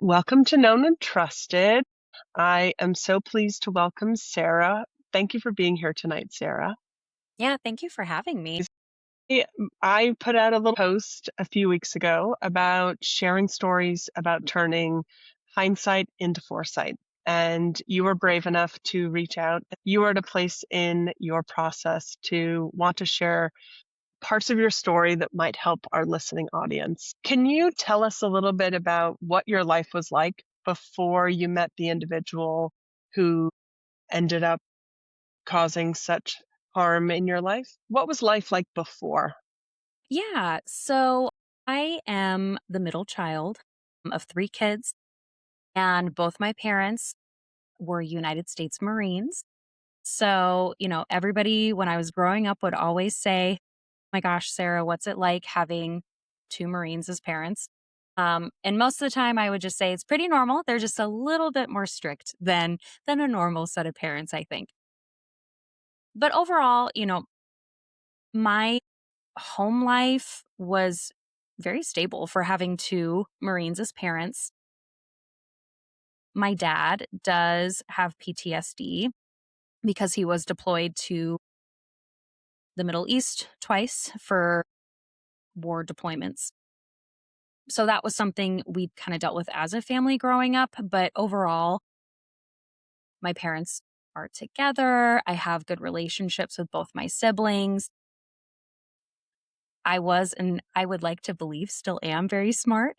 Welcome to Known and Trusted. I am so pleased to welcome Sarah. Thank you for being here tonight, Sarah. Yeah, thank you for having me. I put out a little post a few weeks ago about sharing stories about turning hindsight into foresight. And you were brave enough to reach out. You are at a place in your process to want to share parts of your story that might help our listening audience. Can you tell us a little bit about what your life was like before you met the individual who ended up causing such harm in your life? What was life like before? Yeah, so I am the middle child of three kids, and both my parents were United States Marines. So, everybody when I was growing up would always say, "Oh my gosh, Sarah, what's it like having two Marines as parents?" And most of the time I would just say it's pretty normal. They're just a little bit more strict than a normal set of parents, I think. But overall, my home life was very stable for having two Marines as parents. My dad does have PTSD because he was deployed to the Middle East twice for war deployments. So that was something we kind of dealt with as a family growing up. But overall, my parents are together. I have good relationships with both my siblings. I was, and I would like to believe still am, very smart.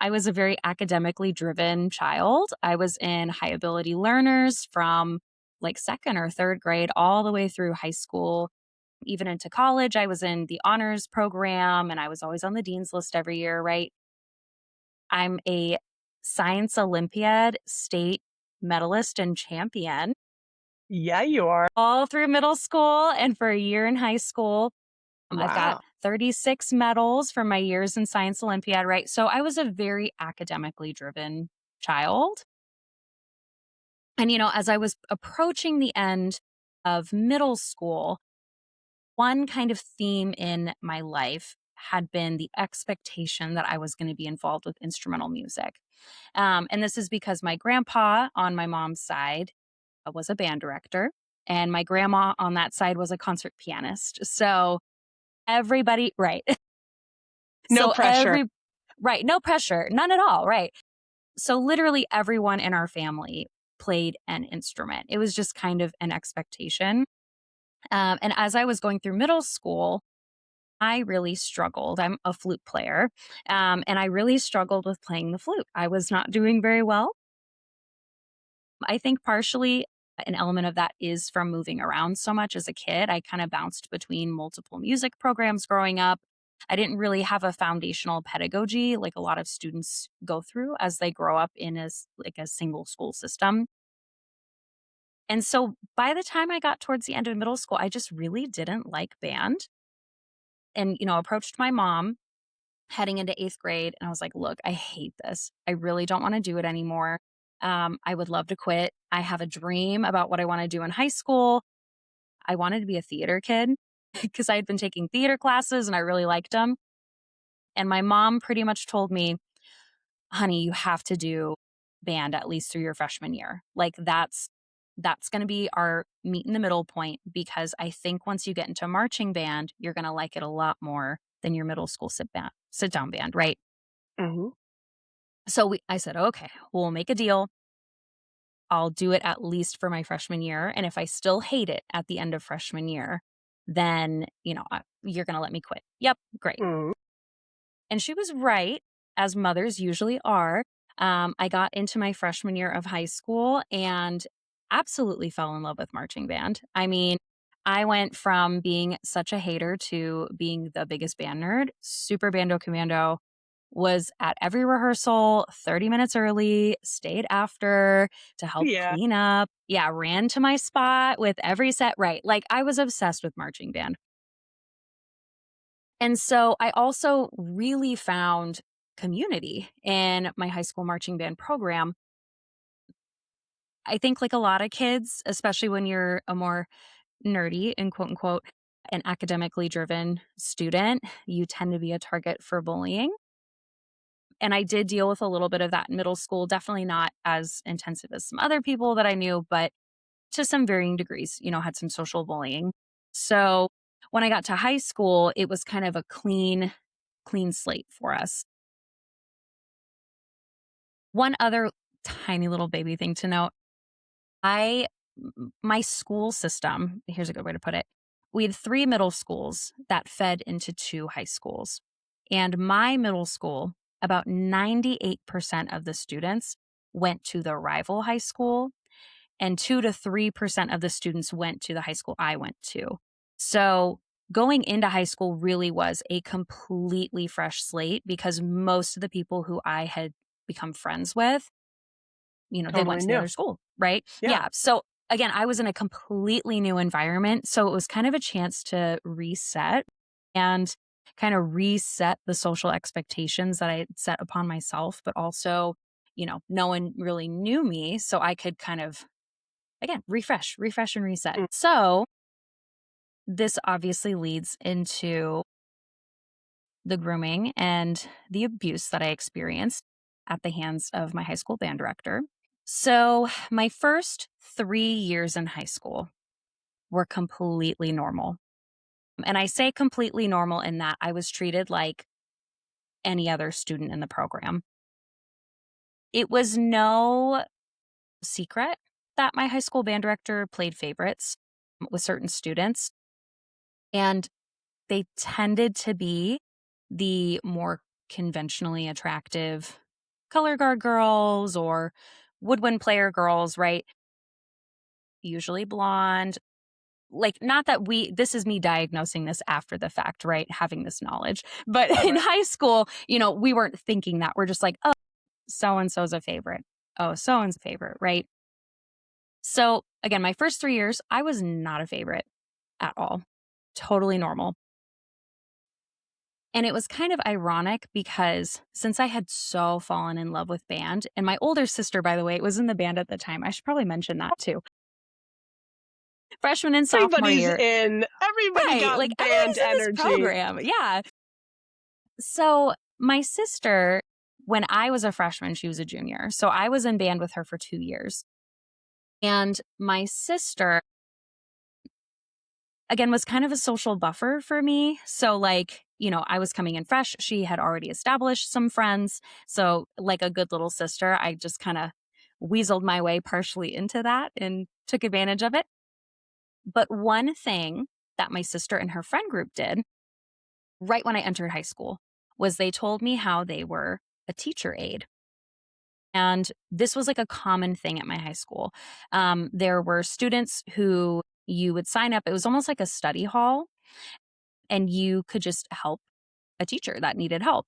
I was a very academically driven child. I was in high ability learners from like second or third grade all the way through high school. Even into college, I was in the honors program and I was always on the dean's list every year, right? I'm a science Olympiad state medalist and champion Yeah, you are. all through middle school and for a year in high school. I've got Wow. 36 medals from my years in Science Olympiad, right? So I was a very academically driven child. And, as I was approaching the end of middle school, one kind of theme in my life had been the expectation that I was going to be involved with instrumental music. And this is because my grandpa on my mom's side was a band director, and my grandma on that side was a concert pianist. So everybody, right. No So pressure. right, no pressure, none at all, right. So literally everyone in our family played an instrument. It was just kind of an expectation. And as I was going through middle school, I really struggled. I'm a flute player, and I really struggled with playing the flute. I was not doing very well. I think partially an element of that is from moving around so much as a kid. I kind of bounced between multiple music programs growing up. I didn't really have a foundational pedagogy like a lot of students go through as they grow up in like a single school system. And so by the time I got towards the end of middle school, I just really didn't like band and, approached my mom heading into 8th grade. And I was like, look, I hate this. I really don't want to do it anymore. I would love to quit. I have a dream about what I want to do in high school. I wanted to be a theater kid because I had been taking theater classes and I really liked them. And my mom pretty much told me, honey, you have to do band at least through your freshman year. Like that's going to be our meet in the middle point because I think once you get into marching band, you're going to like it a lot more than your middle school sit down band, right? Hmm. So I said, okay, we'll make a deal. I'll do it at least for my freshman year. And if I still hate it at the end of freshman year, then, you're going to let me quit. Yep, great. Hmm. And she was right, as mothers usually are. I got into my freshman year of high school and absolutely fell in love with marching band. I mean, I went from being such a hater to being the biggest band nerd. Super Bando Commando was at every rehearsal 30 minutes early, stayed after to help Yeah. clean up. Yeah, ran to my spot with every set right. Like I was obsessed with marching band. And so I also really found community in my high school marching band program. I think, like a lot of kids, especially when you're a more nerdy and quote unquote, an academically driven student, you tend to be a target for bullying. And I did deal with a little bit of that in middle school, definitely not as intensive as some other people that I knew, but to some varying degrees, had some social bullying. So when I got to high school, it was kind of a clean slate for us. One other tiny little baby thing to note, my school system, here's a good way to put it. We had 3 middle schools that fed into 2 high schools. And my middle school, about 98% of the students went to the rival high school, and 2 to 3% of the students went to the high school I went to. So going into high school really was a completely fresh slate because most of the people who I had become friends with, they went Totally to the new. other school, right? Yeah. Yeah. So again, I was in a completely new environment. So it was kind of a chance to reset and kind of reset the social expectations that I had set upon myself, but also, no one really knew me. So I could kind of, again, refresh and reset. Mm. So this obviously leads into the grooming and the abuse that I experienced at the hands of my high school band director. So, my first 3 years in high school were completely normal. And I say completely normal in that I was treated like any other student in the program. It was no secret that my high school band director played favorites with certain students, and they tended to be the more conventionally attractive color guard girls or woodwind player girls, right? Usually blonde. Like, not that this is me diagnosing this after the fact, right? Having this knowledge. But in Right. high school, we weren't thinking that. We're just like, oh, so and so's a favorite. Oh, so and's a favorite, right? So, again, my first 3 years, I was not a favorite at all. Totally normal. And it was kind of ironic because since I had so fallen in love with band, and my older sister, by the way, was in the band at the time. I should probably mention that too. Freshman and sophomore Everybody's year. in. Everybody Right. got Like band everybody's in this energy. program. Yeah. So my sister, when I was a freshman, she was a junior. So I was in band with her for 2 years. And my sister, again, was kind of a social buffer for me. So, like, I was coming in fresh. She had already established some friends. So, like a good little sister, I just kind of weaseled my way partially into that and took advantage of it. But one thing that my sister and her friend group did right when I entered high school was they told me how they were a teacher aide. And this was like a common thing at my high school. There were students who you would sign up, it was almost like a study hall, and you could just help a teacher that needed help.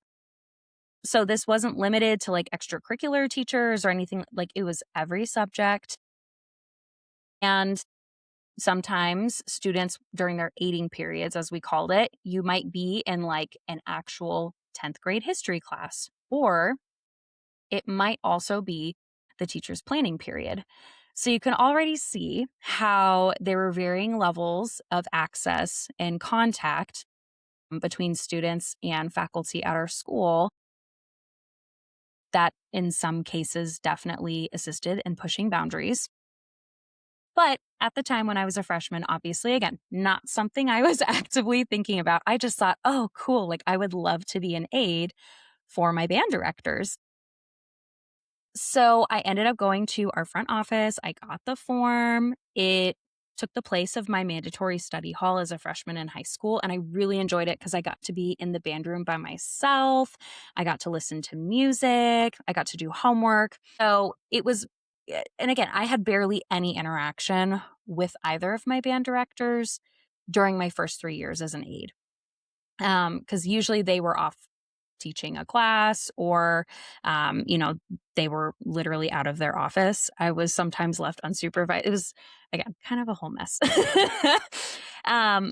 So this wasn't limited to like extracurricular teachers or anything, like it was every subject. And sometimes students during their aiding periods, as we called it, you might be in like an actual 10th grade history class, or it might also be the teacher's planning period. So you can already see how there were varying levels of access and contact between students and faculty at our school that in some cases definitely assisted in pushing boundaries. But at the time when I was a freshman, obviously, again, not something I was actively thinking about. I just thought, oh, cool. Like, I would love to be an aide for my band directors. So I ended up going to our front office. I got the form. It took the place of my mandatory study hall as a freshman in high school. And I really enjoyed it because I got to be in the band room by myself. I got to listen to music. I got to do homework. So it was, and again, I had barely any interaction with either of my band directors during my first 3 years as an aide. Because usually they were off teaching a class or, they were literally out of their office. I was sometimes left unsupervised. It was, again, kind of a whole mess. um,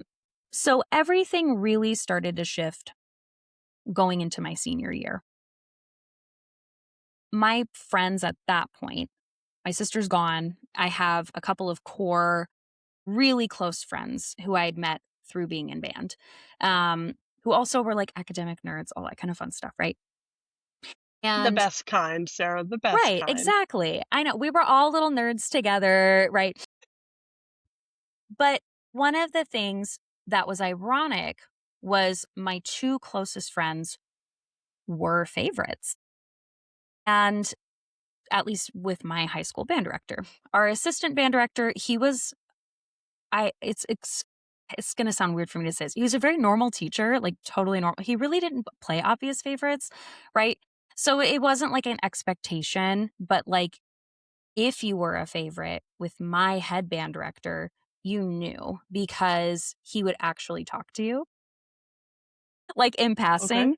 so everything really started to shift going into my senior year. My friends at that point, my sister's gone. I have a couple of core, really close friends who I had met through being in band, who also were like academic nerds, all that kind of fun stuff, right? The And best kind, Sarah, the best right, kind. exactly. I know we were all little nerds together, right? But one of the things that was ironic was my two closest friends were favorites. And at least with my high school band director. Our assistant band director, he was I it's going to sound weird for me to say this. He was a very normal teacher, like totally normal. He really didn't play obvious favorites, right? So it wasn't like an expectation, but like if you were a favorite with my head band director, you knew because he would actually talk to you like in Okay. passing.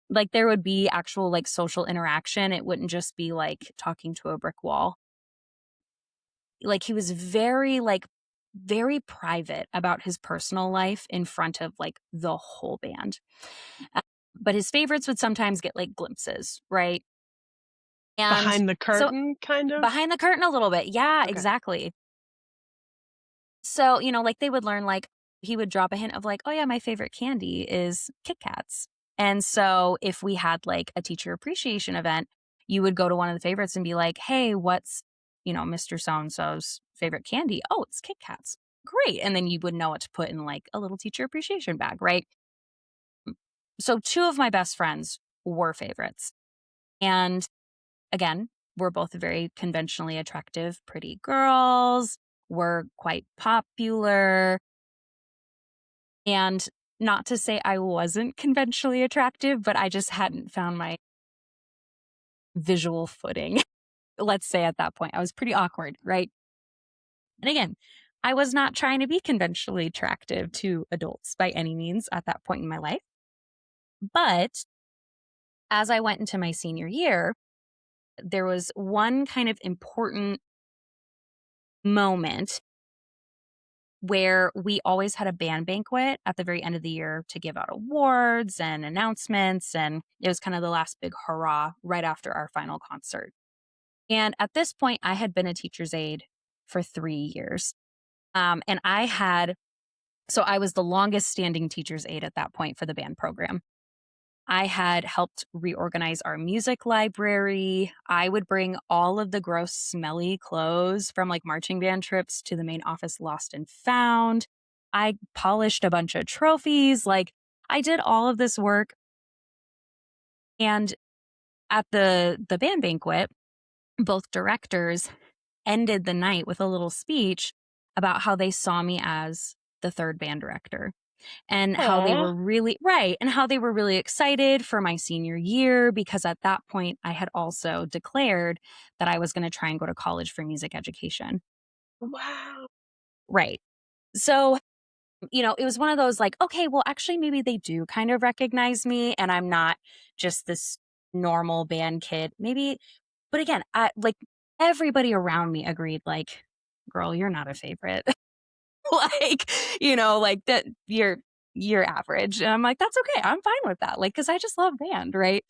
Like there would be actual like social interaction. It wouldn't just be like talking to a brick wall. Like he was very private about his personal life in front of like the whole band. Uh, but his favorites would sometimes get like glimpses, right? And Behind the so curtain, kind of? behind the curtain a little bit. Yeah, Okay. exactly. So, like they would learn like he would drop a hint of like, "Oh yeah, my favorite candy is Kit Kats." And so if we had like a teacher appreciation event, you would go to one of the favorites and be like, "Hey, what's, Mr. So and so's favorite candy?" "Oh, it's Kit Kats." Great. And then you would know what to put in like a little teacher appreciation bag, right? So two of my best friends were favorites. And again, we're both very conventionally attractive, pretty girls. We're quite popular. And not to say I wasn't conventionally attractive, but I just hadn't found my visual footing. Let's say at that point, I was pretty awkward, right? And again, I was not trying to be conventionally attractive to adults by any means at that point in my life. But as I went into my senior year, there was one kind of important moment where we always had a band banquet at the very end of the year to give out awards and announcements. And it was kind of the last big hurrah right after our final concert. And at this point, I had been a teacher's aide for 3 years. And so I was the longest standing teacher's aide at that point for the band program. I had helped reorganize our music library. I would bring all of the gross, smelly clothes from like marching band trips to the main office lost and found. I polished a bunch of trophies. Like I did all of this work. And at the band banquet, both directors ended the night with a little speech about how they saw me as the third band director and how they Aw. were really right and how they were really excited for my senior year because at that point I had also declared that I was going to try and go to college for music education. Wow. Right. So, it was one of those like, okay, well, actually, maybe they do kind of recognize me and I'm not just this normal band kid. Maybe, but again, like everybody around me agreed, like, girl, you're not a favorite. Like, like that you're average. And I'm like, that's okay. I'm fine with that. Like, cause I just love band, right?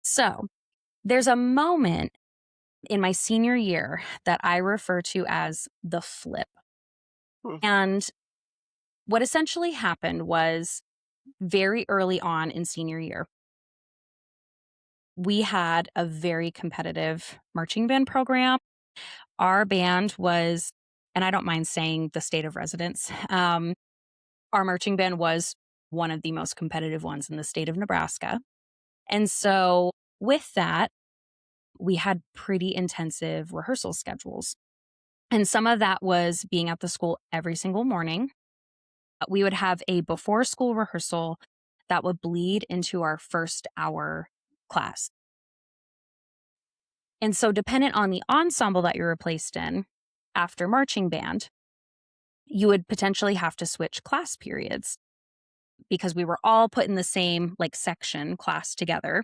So there's a moment in my senior year that I refer to as the flip. Hmm. And what essentially happened was very early on in senior year, we had a very competitive marching band program. Our band was, and I don't mind saying the state of residence, our marching band was one of the most competitive ones in the state of Nebraska. And so, with that, we had pretty intensive rehearsal schedules. And some of that was being at the school every single morning. We would have a before school rehearsal that would bleed into our first hour class. And so, dependent on the ensemble that you're replaced in after marching band, you would potentially have to switch class periods because we were all put in the same like section class together.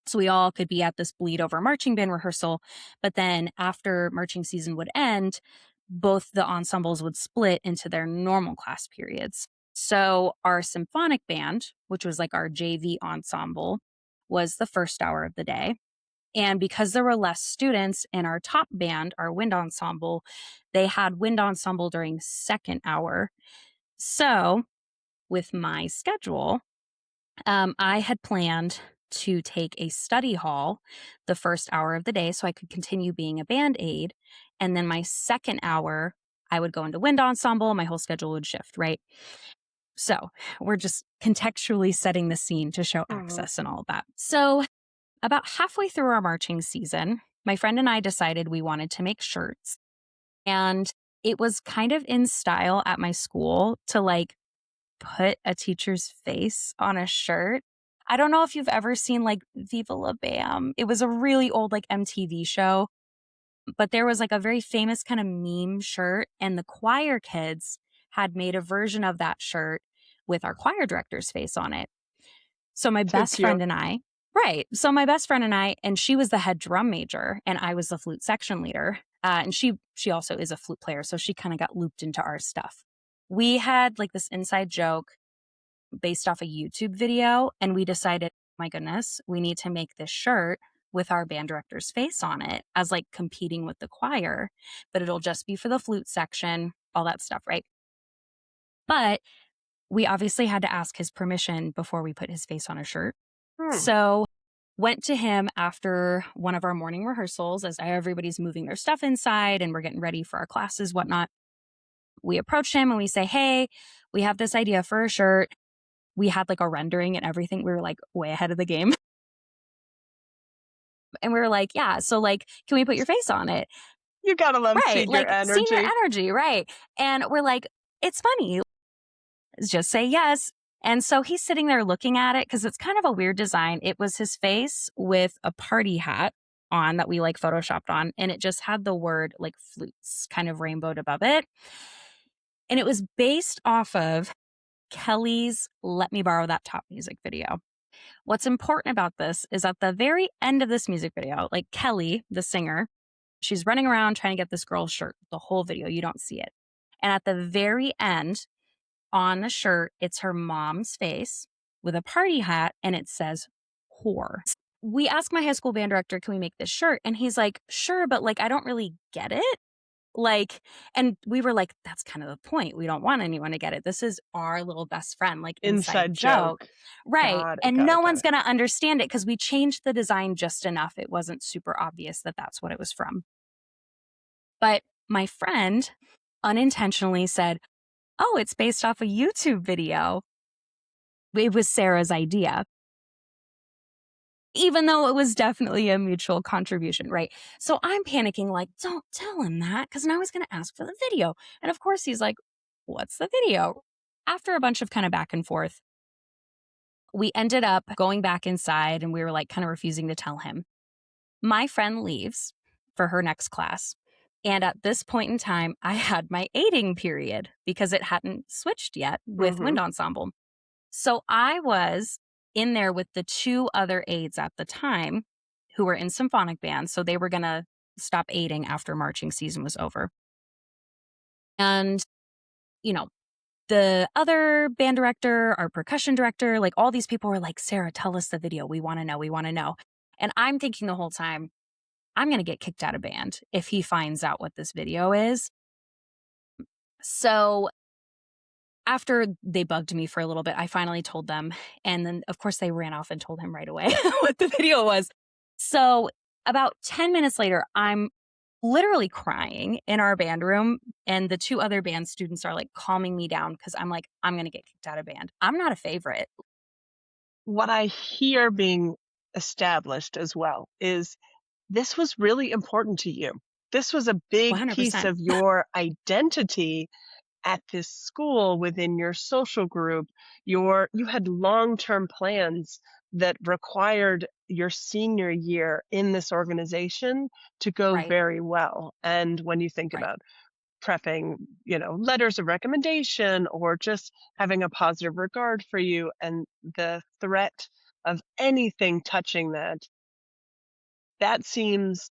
So we all could be at this bleed over marching band rehearsal. But then after marching season would end, both the ensembles would split into their normal class periods. So our symphonic band, which was like our JV ensemble, was the first hour of the day. And because there were less students in our top band, our wind ensemble, they had wind ensemble during second hour. So with my schedule, I had planned to take a study hall the first hour of the day so I could continue being a band aid. And then my second hour, I would go into wind ensemble. My whole schedule would shift, right? So we're just contextually setting the scene to show Mhm. access and all of that. So about halfway through our marching season, my friend and I decided we wanted to make shirts. And it was kind of in style at my school to like put a teacher's face on a shirt. I don't know if you've ever seen like Viva La Bam. It was a really old like MTV show, but there was like a very famous kind of meme shirt, and the choir kids had made a version of that shirt with our choir director's face on it. So my So best cute. friend and I, right. So my best friend and I, and she was the head drum major and I was the flute section leader. And she also is a flute player. So she kind of got looped into our stuff. We had like this inside joke based off a YouTube video, and we decided, my goodness, we need to make this shirt with our band director's face on it as like competing with the choir, but it'll just be for the flute section, all that stuff, right? But we obviously had to ask his permission before we put his face on a shirt. Hmm. So went to him after one of our morning rehearsals as everybody's moving their stuff inside and we're getting ready for our classes, whatnot. We approached him and we say, hey, we have this idea for a shirt. We had like a rendering and everything. We were like way ahead of the game. And we were like, yeah, so like, can we put your face on it? You gotta love Right. senior Like senior energy. energy. Right. And we're like, it's funny. Just say yes. And so he's sitting there looking at it because it's kind of a weird design. It was his face with a party hat on that we like photoshopped on, and it just had the word like flutes kind of rainbowed above it. And it was based off of Kelly's Let Me Borrow That Top music video. What's important about this is at the very end of this music video, like Kelly, the singer, she's running around trying to get this girl's shirt the whole video. You don't see it. And at the very end, on the shirt, it's her mom's face with a party hat and it says whore. We asked my high school band director, can we make this shirt? And he's like, sure, but like, I don't really get it. Like, and we were like, that's kind of the point. We don't want anyone to get it. This is our little best friend, like inside Inside joke. joke. Right. Got it, And got no it, got one's it. going to understand it because we changed the design just enough. It wasn't super obvious that that's what it was from. But my friend unintentionally said, oh, it's based off a YouTube video. It was Sarah's idea, even though it was definitely a mutual contribution, right? So I'm panicking, like, don't tell him that because now he's going to ask for the video. And of course, he's like, what's the video? After a bunch of kind of back and forth, we ended up going back inside and we were like kind of refusing to tell him. My friend leaves for her next class. And at this point in time, I had my aiding period because it hadn't switched yet with Mm-hmm. wind ensemble. So I was in there with the two other aides at the time who were in symphonic bands. So they were going to stop aiding after marching season was over. And, you know, the other band director, our percussion director, like all these people were like, Sarah, tell us the video. We want to know. We want to know. And I'm thinking the whole time, I'm going to get kicked out of band if he finds out what this video is. So after they bugged me for a little bit, I finally told them. And then, of course, they ran off and told him right away what the video was. So about 10 minutes later, I'm literally crying in our band room. And the two other band students are like calming me down because I'm like, I'm going to get kicked out of band. I'm not a favorite. What I hear being established as well is this was really important to you. This was a big piece 100%. of your identity at this school, within your social group. You had long-term plans that required your senior year in this organization to go Right. very well. And when you think Right. about prepping, letters of recommendation or just having a positive regard for you, and the threat of anything touching that, that seems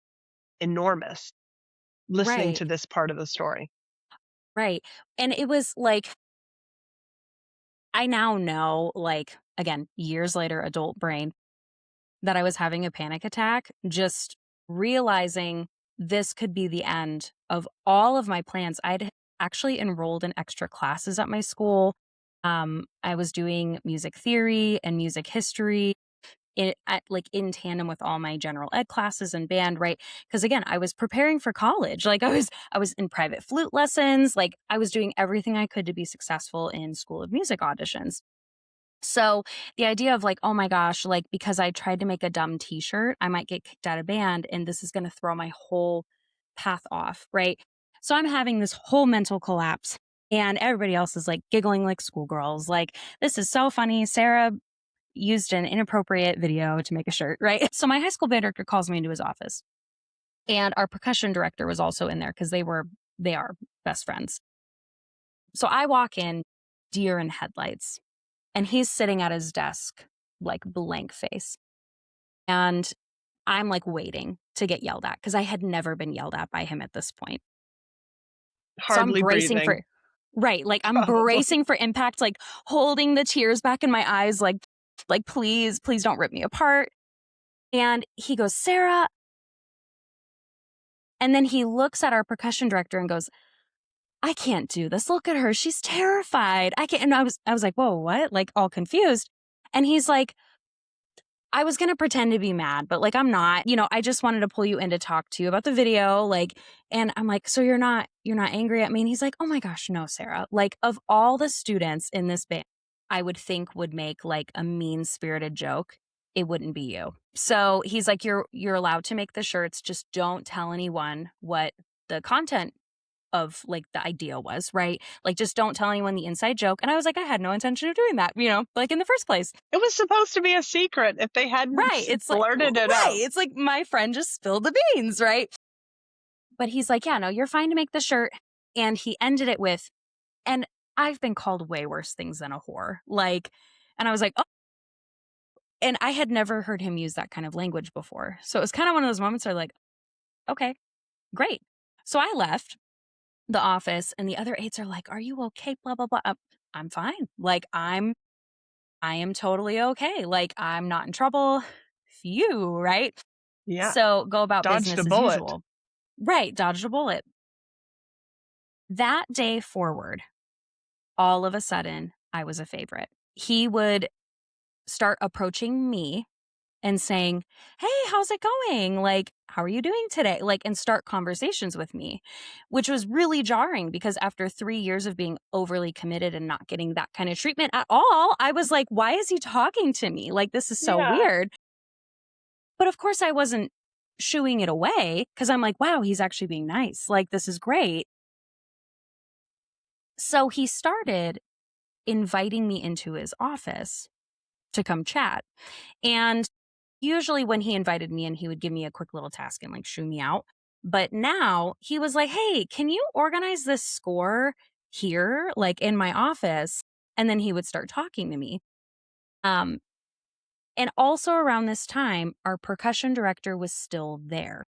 enormous, listening Right. to this part of the story. Right. And it was like, I now know, like, again, years later, adult brain, that I was having a panic attack, just realizing this could be the end of all of my plans. I'd actually enrolled in extra classes at my school. I was doing music theory and music history. like in tandem with all my general ed classes and band, right? Because again, I was preparing for college. Like I was in private flute lessons. Like I was doing everything I could to be successful in School of Music auditions. So the idea of like, oh my gosh, like because I tried to make a dumb t-shirt, I might get kicked out of band and this is going to throw my whole path off, right? So I'm having this whole mental collapse and everybody else is like giggling like schoolgirls. Like, this is so funny. Sarah used an inappropriate video to make a shirt, right? So my high school band director calls me into his office and our percussion director was also in there because they are best friends. So I walk in, deer in headlights, and he's sitting at his desk, like blank face. And I'm like waiting to get yelled at because I had never been yelled at by him at this point. So I'm Hardly bracing breathing, for, right. Like I'm probably. bracing for impact, like holding the tears back in my eyes, like, please, please don't rip me apart. And he goes, Sarah. And then he looks at our percussion director and goes, I can't do this. Look at her. She's terrified. I can't. And I was like, whoa, what? Like all confused. And he's like, I was going to pretend to be mad, but like, I'm not, I just wanted to pull you in to talk to you about the video. Like, and I'm like, so you're not angry at me. And he's like, oh my gosh, no, Sarah, like of all the students in this band, I would think would make like a mean spirited joke. It wouldn't be you. So he's like, you're allowed to make the shirts. Just don't tell anyone what the content of like the idea was, right? Like, just don't tell anyone the inside joke. And I was like, I had no intention of doing that, like in the first place. It was supposed to be a secret if they hadn't Right. It's like, blurted it right. out. It's like my friend just spilled the beans, right? But he's like, yeah, no, you're fine to make the shirt. And he ended it with, and I've been called way worse things than a whore. Like, and I was like, oh, and I had never heard him use that kind of language before. So it was kind of one of those moments where like, okay, great. So I left the office and the other aides are like, are you okay? Blah, blah, blah. I'm fine. Like, I am totally okay. Like, I'm not in trouble. Phew, right? Yeah, So go about dodged a business as bullet. usual. Right. Dodged a bullet. That day forward, all of a sudden, I was a favorite. He would start approaching me and saying, hey, how's it going? Like, how are you doing today? Like, and start conversations with me, which was really jarring because after 3 years of being overly committed and not getting that kind of treatment at all, I was like, why is he talking to me? Like, this is so Yeah. weird. But of course, I wasn't shooing it away because I'm like, wow, he's actually being nice. Like, this is great. So he started inviting me into his office to come chat. And usually when he invited me in, he would give me a quick little task and like shoo me out. But now he was like, hey, can you organize this score here, like in my office? And then he would start talking to me. Um, and also around this time, our percussion director was still there.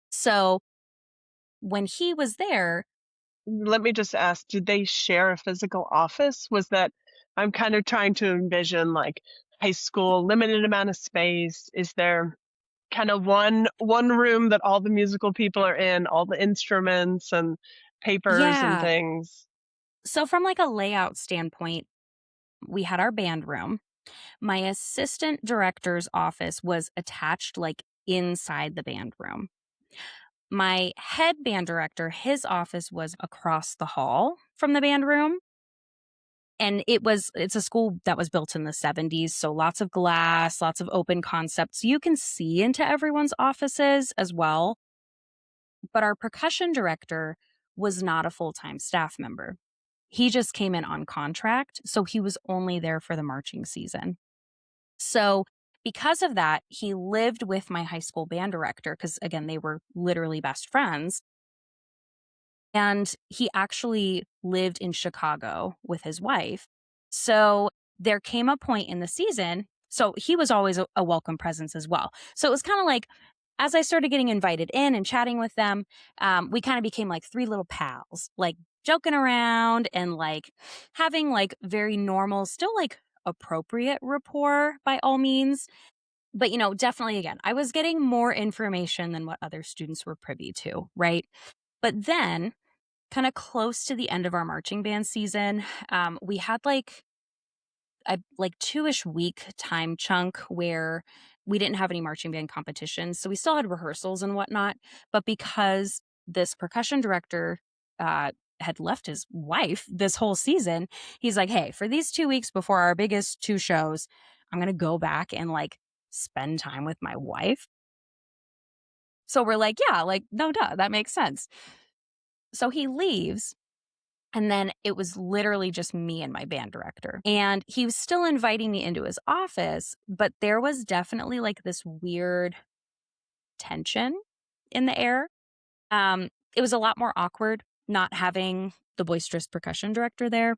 So when he was there, Let me just ask, did they share a physical office? Was that, I'm kind of trying to envision like high school, limited amount of space. Is there kind of one room that all the musical people are in, all the instruments and papers and yeah. things? So from like a layout standpoint, we had our band room. My assistant director's office was attached like inside the band room. My head band director, his office was across the hall from the band room. And it's a school that was built in the 70s. So lots of glass, lots of open concepts. You can see into everyone's offices as well. But our percussion director was not a full-time staff member. He just came in on contract. So he was only there for the marching season. So because of that, he lived with my high school band director because, again, they were literally best friends. And he actually lived in Chicago with his wife. So there came a point in the season. So he was always a welcome presence as well. So it was kind of like, as I started getting invited in and chatting with them, we kind of became like three little pals, like joking around and like having like very normal, still like appropriate rapport by all means. But, definitely again, I was getting more information than what other students were privy to, right? But then kind of close to the end of our marching band season, we had like a like 2-ish week time chunk where we didn't have any marching band competitions. So we still had rehearsals and whatnot. But because this percussion director had left his wife this whole season, he's like, hey, for these 2 weeks before our biggest two shows, I'm going to go back and like spend time with my wife. So we're like, yeah, like, no, duh, that makes sense. So he leaves. And then it was literally just me and my band director. And he was still inviting me into his office, but there was definitely like this weird tension in the air. It was a lot more awkward not having the boisterous percussion director there.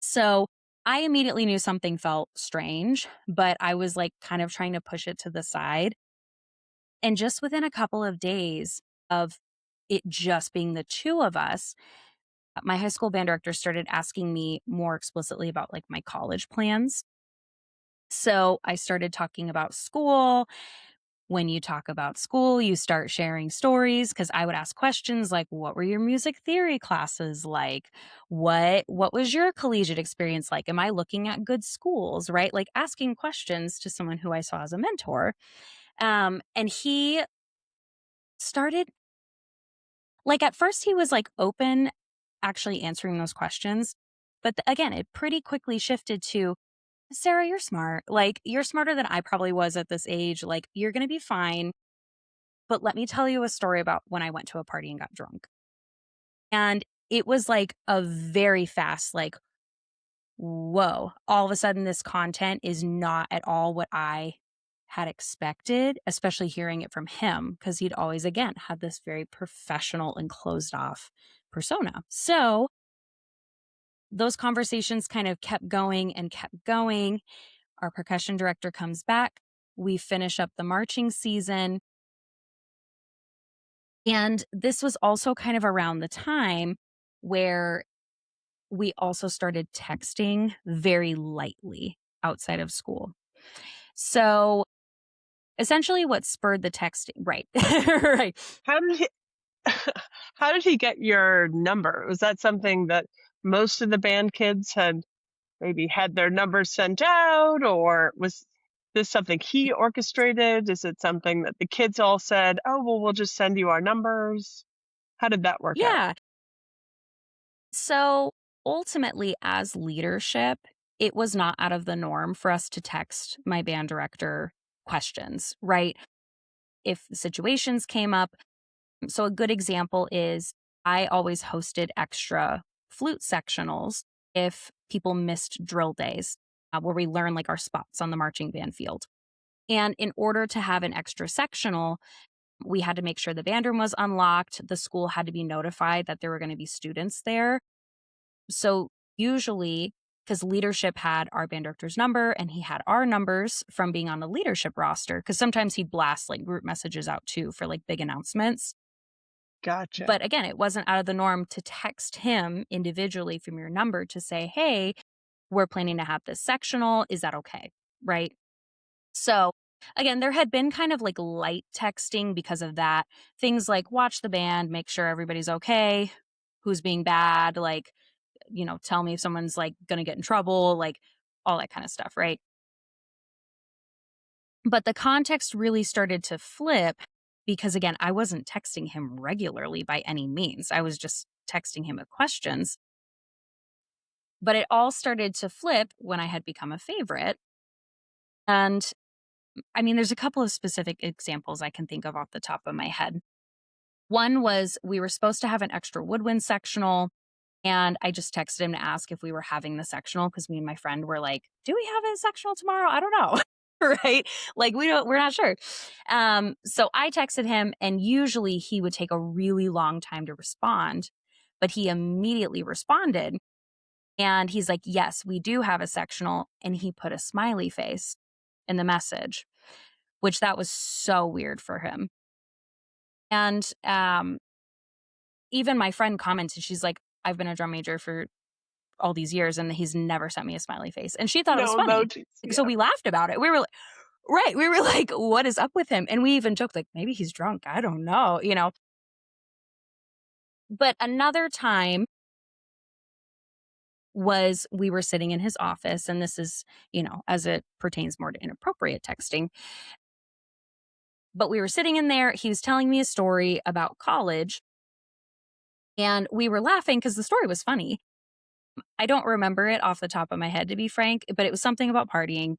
So I immediately knew something felt strange, but I was like kind of trying to push it to the side. And just within a couple of days of it just being the two of us, my high school band director started asking me more explicitly about like my college plans. So I started talking about school. When you talk about school, you start sharing stories because I would ask questions like, what were your music theory classes like? What was your collegiate experience like? Am I looking at good schools, right? Like asking questions to someone who I saw as a mentor. And he started like at first he was like open actually answering those questions. But again, it pretty quickly shifted to, Sarah, you're smart. Like, you're smarter than I probably was at this age. Like, you're going to be fine. But let me tell you a story about when I went to a party and got drunk. And it was like a very fast, like, whoa, all of a sudden this content is not at all what I had expected, especially hearing it from him, because he'd always, again, had this very professional and closed off persona. So those conversations kind of kept going and kept going. Our percussion director comes back. We finish up the marching season. And this was also kind of around the time where we also started texting very lightly outside of school. So essentially what spurred the texting, right. Right. How did he how did he get your number? Was that something that most of the band kids had maybe had their numbers sent out, or was this something he orchestrated? Is it something that the kids all said, "Oh, well, we'll just send you our numbers"? How did that work out? Yeah. So ultimately, as leadership, it was not out of the norm for us to text my band director questions, right? If situations came up. So a good example is I always hosted extra flute sectionals if people missed drill days, where we learn like our spots on the marching band field. And in order to have an extra sectional, we had to make sure the band room was unlocked. The school had to be notified that there were going to be students there. So usually, because leadership had our band director's number and he had our numbers from being on the leadership roster, because sometimes he'd blast like group messages out too for like big announcements. Gotcha. But again, it wasn't out of the norm to text him individually from your number to say, hey, we're planning to have this sectional. Is that okay? Right. So again, there had been kind of like light texting because of that. Things like watch the band, make sure everybody's okay, who's being bad, like, tell me if someone's like going to get in trouble, like all that kind of stuff. Right. But the context really started to flip because, again, I wasn't texting him regularly by any means. I was just texting him with questions. But it all started to flip when I had become a favorite. And I mean, there's a couple of specific examples I can think of off the top of my head. One was we were supposed to have an extra woodwind sectional. And I just texted him to ask if we were having the sectional because me and my friend were like, do we have a sectional tomorrow? I don't know. Right? Like we're not sure. So I texted him and usually he would take a really long time to respond, but he immediately responded. And he's like, yes, we do have a sectional. And he put a smiley face in the message, which that was so weird for him. And even my friend commented, she's like, I've been a drum major for all these years and he's never sent me a smiley face. And she thought it was No funny. emojis. So Yeah. we laughed about it. We were like, right. We were like, what is up with him? And we even joked like, maybe he's drunk. I don't know. But another time was we were sitting in his office, and this is, as it pertains more to inappropriate texting, but we were sitting in there. He was telling me a story about college, and we were laughing because the story was funny. I don't remember it off the top of my head, to be frank, but it was something about partying.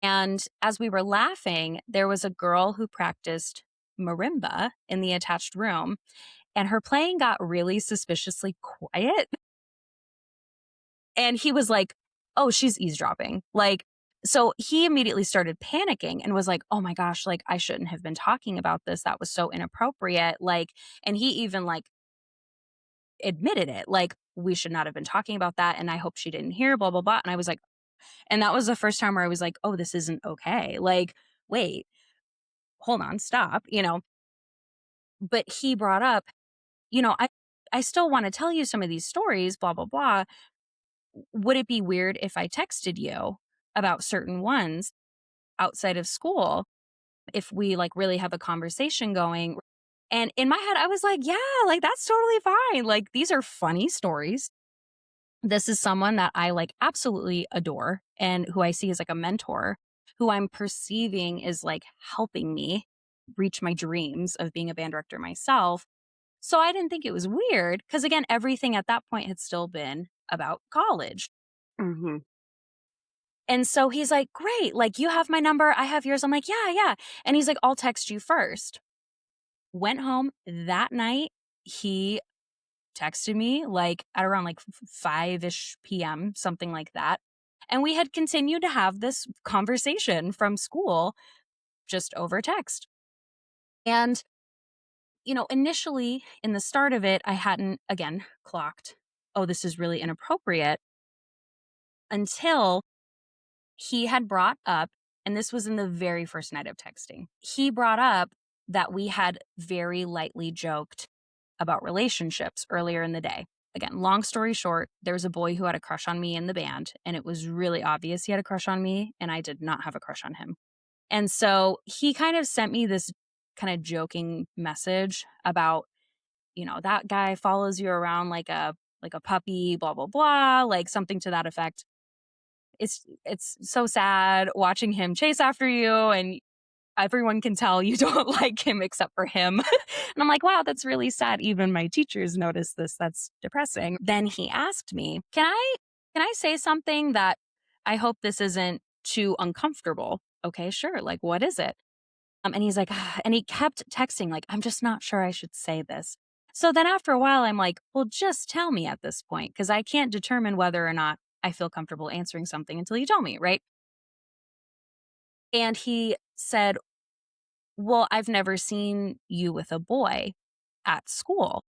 And as we were laughing, there was a girl who practiced marimba in the attached room, and her playing got really suspiciously quiet. And he was like, "Oh, she's eavesdropping." Like, so he immediately started panicking and was like, "Oh my gosh, like I shouldn't have been talking about this. That was so inappropriate." Like, and he even like admitted it, like, "We should not have been talking about that. And I hope she didn't hear, blah, blah, blah." And I was like, and that was the first time where I was like, "Oh, this isn't okay. Like, wait, hold on, stop," But he brought up, I still want to tell you some of these stories, blah, blah, blah. Would it be weird if I texted you about certain ones outside of school if we like really have a conversation going? And in my head, I was like, yeah, like that's totally fine. Like these are funny stories. This is someone that I like absolutely adore and who I see as like a mentor, who I'm perceiving is like helping me reach my dreams of being a band director myself. So I didn't think it was weird because, again, everything at that point had still been about college. Hmm. And so he's like, "Great, like you have my number, I have yours." I'm like, "Yeah, yeah." And he's like, "I'll text you first." Went home that night. He texted me like at around like 5-ish p.m., something like that. And we had continued to have this conversation from school just over text. And, initially in the start of it, I hadn't, again, clocked, "Oh, this is really inappropriate," until he had brought up, and this was in the very first night of texting, he brought up that we had very lightly joked about relationships earlier in the day. Again, long story short, there was a boy who had a crush on me in the band, and it was really obvious he had a crush on me, and I did not have a crush on him. And so he kind of sent me this kind of joking message about, that guy follows you around like a puppy, blah blah blah, like something to that effect. It's so sad watching him chase after you, and everyone can tell you don't like him except for him. And I'm like, "Wow, that's really sad. Even my teachers notice this. That's depressing." Then he asked me, "Can I say something that I hope this isn't too uncomfortable?" Okay, sure. Like, what is it? And he's like, "Ah," and he kept texting, like, "I'm just not sure I should say this." So then after a while, I'm like, "Well, just tell me at this point, because I can't determine whether or not I feel comfortable answering something until you tell me, right?" And he said, "Well, I've never seen you with a boy at school.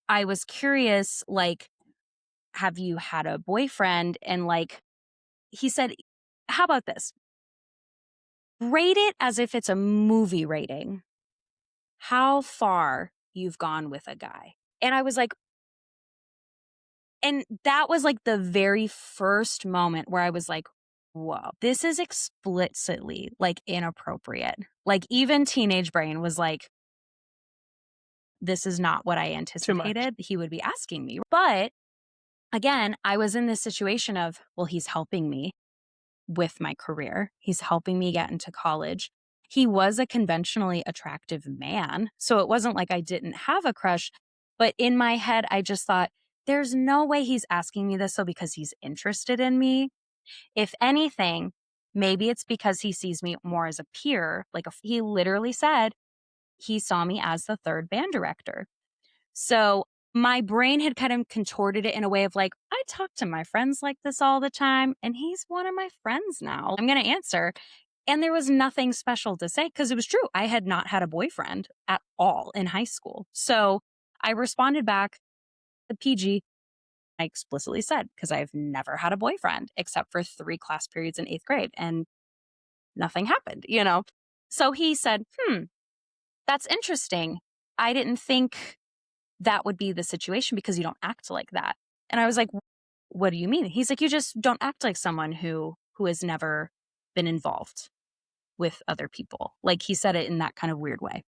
I was curious, like, have you had a boyfriend?" And like, he said, "How about this? Rate it as if it's a movie rating. How far you've gone with a guy." And I was like, and that was like the very first moment where I was like, whoa, this is explicitly like inappropriate. Like, even teenage brain was like, this is not what I Too much. anticipated he would be asking me. But again, I was in this situation of, well, he's helping me with my career. He's helping me get into college. He was a conventionally attractive man. So it wasn't like I didn't have a crush. But in my head, I just thought, there's no way he's asking me this so because he's interested in me. If anything, maybe it's because he sees me more as a peer. He literally said he saw me as the third band director. So my brain had kind of contorted it in a way of like, I talk to my friends like this all the time, and he's one of my friends now. I'm going to answer. And there was nothing special to say because it was true. I had not had a boyfriend at all in high school. So I responded back, the PG. I explicitly said, because I've never had a boyfriend except for 3 class periods in 8th grade, and nothing happened. So he said, that's interesting. I didn't think that would be the situation because you don't act like that. And I was like, what do you mean? He's like, you just don't act like someone who has never been involved with other people. Like, he said it in that kind of weird way.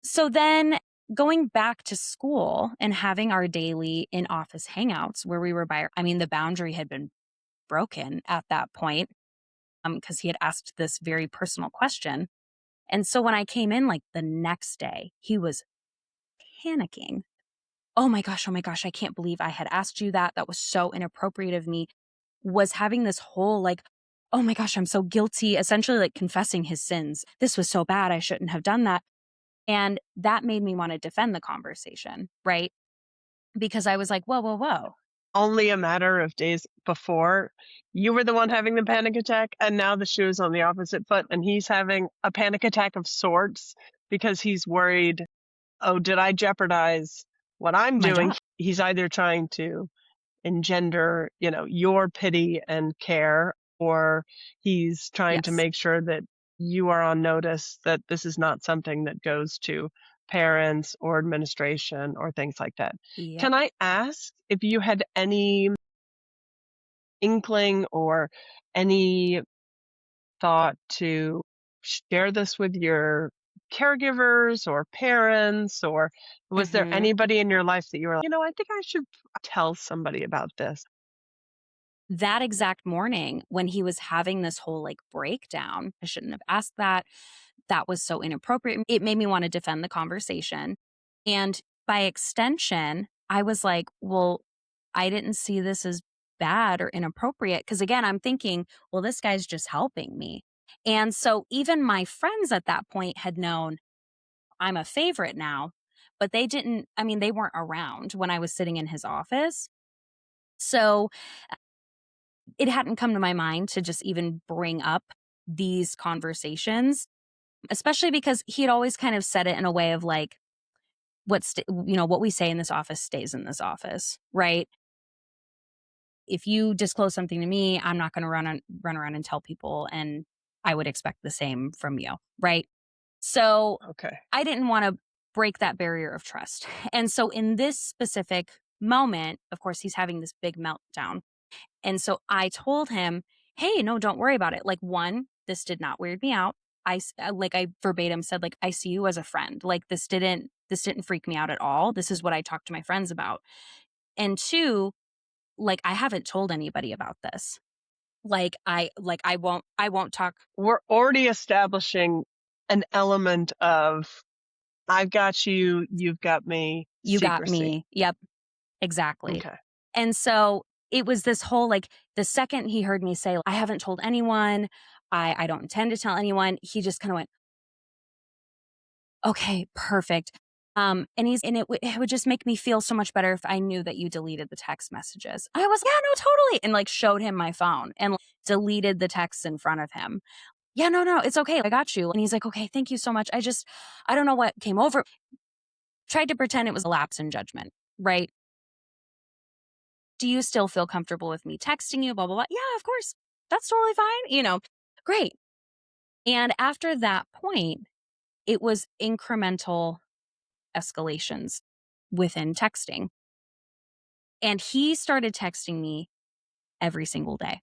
So then going back to school and having our daily in office hangouts where we were the boundary had been broken at that point, because he had asked this very personal question. And so when I came in like the next day, he was panicking. Oh my gosh, I can't believe I had asked you that. That was so inappropriate of me. Was having this whole like, oh my gosh, I'm so guilty, essentially like confessing his sins. This was so bad. I shouldn't have done that. And that made me want to defend the conversation, right? Because I was like, whoa, whoa, whoa. Only a matter of days before, you were the one having the panic attack, and now the shoe is on the opposite foot, and he's having a panic attack of sorts because he's worried, oh, did I jeopardize what I'm My doing? job. He's either trying to engender, your pity and care, or he's trying to Yes. make sure that you are on notice that this is not something that goes to parents or administration or things like that. Yep. Can I ask if you had any inkling or any thought to share this with your caregivers or parents, or was there Hmm. anybody in your life that you were like, I think I should tell somebody about this? That exact morning when he was having this whole like breakdown, I shouldn't have asked that. That was so inappropriate. It made me want to defend the conversation. And by extension, I was like, well, I didn't see this as bad or inappropriate. Cause again, I'm thinking, well, this guy's just helping me. And so even my friends at that point had known I'm a favorite now, but they weren't around when I was sitting in his office. So it hadn't come to my mind to just even bring up these conversations, especially because he had always kind of said it in a way of like, what we say in this office stays in this office, right? If you disclose something to me, I'm not going to run around and tell people, and I would expect the same from you, right? So Okay. I didn't want to break that barrier of trust. And so in this specific moment, of course, he's having this big meltdown. And so I told him, "Hey, no, don't worry about it. Like, one, this did not weird me out. I verbatim said, like, I see you as a friend. Like, this didn't freak me out at all. This is what I talk to my friends about. And two, like, I haven't told anybody about this. I won't talk. We're already establishing an element of I've got you, you've got me, You got secrecy. me. Yep, exactly. Okay. And so it was this whole like the second he heard me say, I haven't told anyone, I don't intend to tell anyone, he just kind of went, okay, perfect. It would just make me feel so much better if I knew that you deleted the text messages. I was, yeah, no, totally. And like showed him my phone and like, deleted the texts in front of him. Yeah, no, no, it's okay. I got you. And he's like, okay, thank you so much. I don't know what came over. Tried to pretend it was a lapse in judgment, right? Do you still feel comfortable with me texting you? Blah, blah, blah. Yeah, of course. That's totally fine. Great. And after that point, it was incremental escalations within texting. And he started texting me every single day.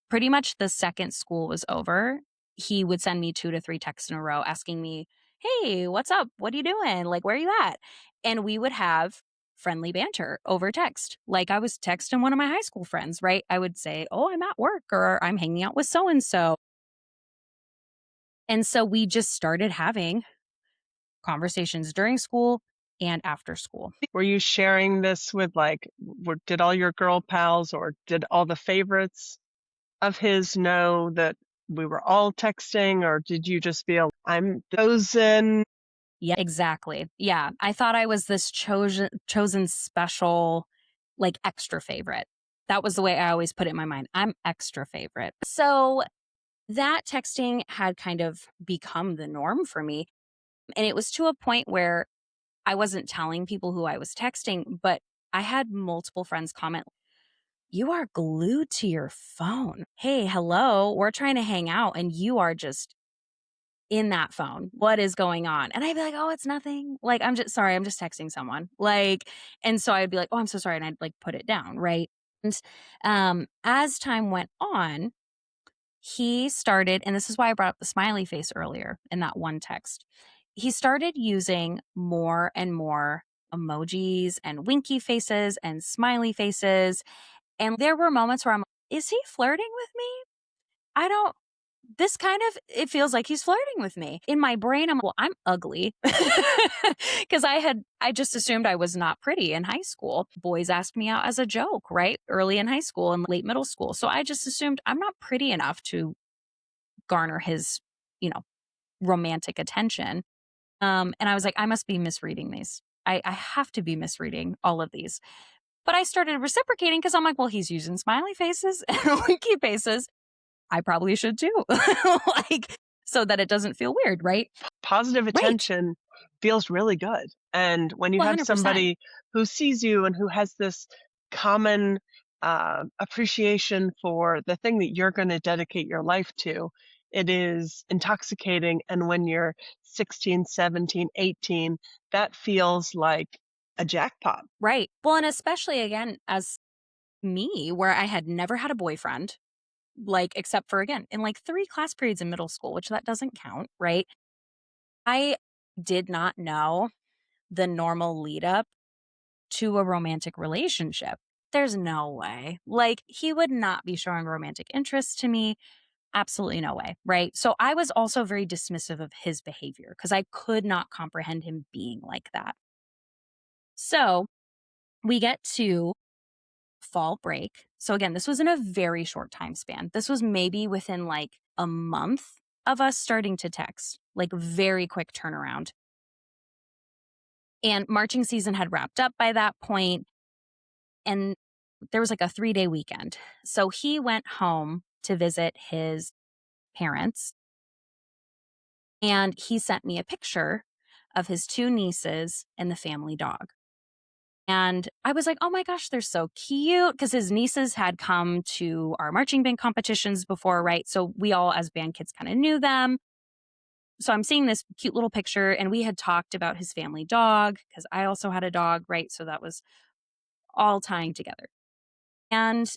Pretty much the second school was over, he would send me 2 to 3 texts in a row asking me, "Hey, what's up? What are you doing? Like, where are you at?" And we would have friendly banter over text. Like I was texting one of my high school friends, right? I would say, "Oh, I'm at work," or "I'm hanging out with so and so." And so we just started having conversations during school and after school. Were you sharing this with did all your girl pals or did all the favorites of his know that we were all texting, or did you just feel I'm chosen? Yeah, exactly. Yeah, I thought I was this chosen special, like extra favorite. That was the way I always put it in my mind. I'm extra favorite. So that texting had kind of become the norm for me. And it was to a point where I wasn't telling people who I was texting, but I had multiple friends comment, "You are glued to your phone. Hey, hello, we're trying to hang out and you are just in that phone. What is going on?" And I'd be like, "Oh, it's nothing. Like, I'm just sorry. I'm just texting someone." Like, and so I'd be like, "Oh, I'm so sorry." And I'd like put it down. Right. And as time went on, he started, and this is why I brought up the smiley face earlier in that one text. he started using more and more emojis and winky faces and smiley faces. And there were moments where I'm, is he flirting with me? I don't, this kind of, it feels like he's flirting with me. In my brain, I'm, well, I'm ugly because I just assumed I was not pretty in high school. Boys asked me out as a joke, right? Early in high school and late middle school. So I just assumed I'm not pretty enough to garner his, you know, romantic attention. And I was like, I must be misreading these. I have to be misreading all of these. But I started reciprocating because I'm like, well, he's using smiley faces and winky faces. I probably should too. Like, so that it doesn't feel weird, right? Positive Right. attention feels really good. And when you have 100%. somebody who sees you and who has this common appreciation for the thing that you're going to dedicate your life to, it is intoxicating. And when you're 16, 17, 18, that feels like a jackpot. Right. Well, and especially again, as me, where I had never had a boyfriend, like, except for again, in like 3 class periods in middle school, which that doesn't count, right? I did not know the normal lead up to a romantic relationship. There's no way. Like, he would not be showing romantic interest to me. Absolutely no way. Right. So I was also very dismissive of his behavior because I could not comprehend him being like that. So we get to fall break. So again, this was in a very short time span. This was maybe within like a month of us starting to text, like very quick turnaround. And marching season had wrapped up by that point, and there was like a 3-day weekend. So he went home to visit his parents, and he sent me a picture of his 2 nieces and the family dog. And I was like, oh my gosh, they're so cute. Because his nieces had come to our marching band competitions before, right? So we all, as band kids, kind of knew them. So I'm seeing this cute little picture, and we had talked about his family dog because I also had a dog, right? So that was all tying together. And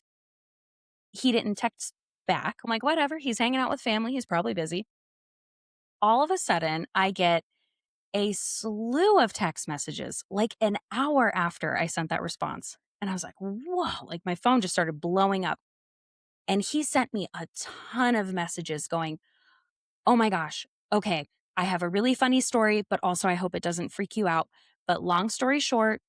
he didn't text back. I'm like, whatever. He's hanging out with family. He's probably busy. All of a sudden, I get a slew of text messages like an hour after I sent that response. And I was like, whoa, like my phone just started blowing up. And he sent me a ton of messages going, oh my gosh, okay, I have a really funny story, but also I hope it doesn't freak you out. But long story short,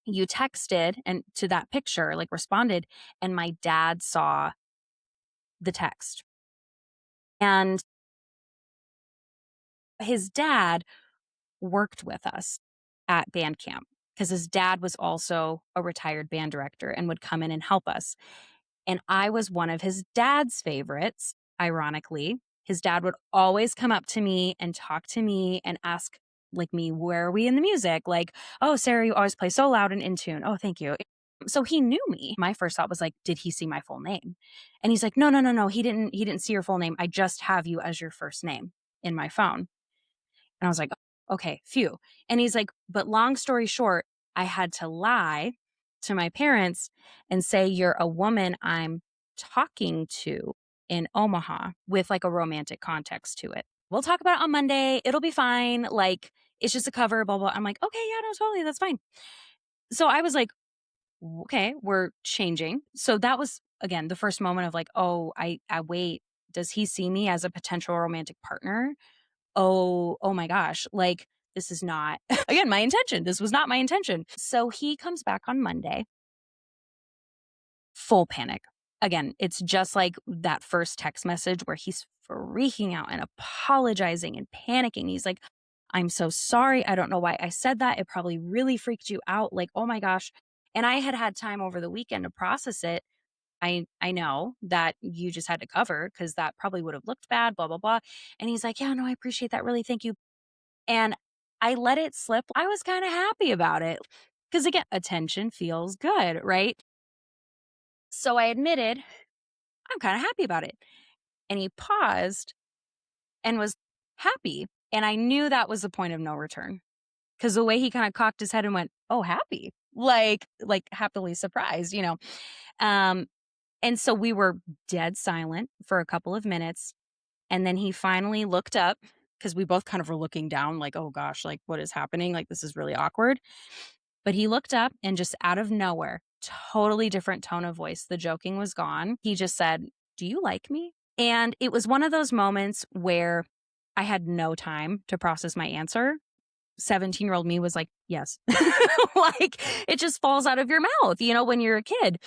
you texted and to that picture, like responded, and my dad saw the text. And his dad worked with us at band camp because his dad was also a retired band director and would come in and help us. And I was one of his dad's favorites, ironically. His dad would always come up to me and talk to me and ask, like, me, where are we in the music? Like, oh, Sarah, you always play so loud and in tune. Oh, thank you. So he knew me. My first thought was like, did he see my full name? And he's like, no, no, no, no. He didn't see your full name. I just have you as your first name in my phone. And I was like, okay, phew. And he's like, but long story short, I had to lie to my parents and say, you're a woman I'm talking to in Omaha with like a romantic context to it. We'll talk about it on Monday. It'll be fine. Like, it's just a cover, blah, blah. I'm like, okay, yeah, no, totally. That's fine. So I was like, okay, we're changing. So that was, again, the first moment of like, oh, I wait. Does he see me as a potential romantic partner? Oh my gosh, like, this is not, again, my intention. This was not my intention. So he comes back on Monday, full panic. Again, it's just like that first text message where he's freaking out and apologizing and panicking. He's like, I'm so sorry. I don't know why I said that. It probably really freaked you out. Like, oh my gosh. And I had had time over the weekend to process it. I know that you just had to cover because that probably would have looked bad, blah, blah, blah. And he's like, yeah, no, I appreciate that. Really. Thank you. And I let it slip. I was kind of happy about it because, again, attention feels good, right? So I admitted, I'm kind of happy about it. And he paused and was happy. And I knew that was the point of no return because the way he kind of cocked his head and went, oh, happy, like happily surprised, you know? Um, and so we were dead silent for a couple of minutes. And then he finally looked up because we both kind of were looking down like, "Oh gosh, like, what is happening? Like, this is really awkward." But he looked up and just out of nowhere, totally different tone of voice, the joking was gone. He just said, "Do you like me?" And it was one of those moments where I had no time to process my answer. 17-year-old me was like, "Yes." Like, it just falls out of your mouth, when you're a kid,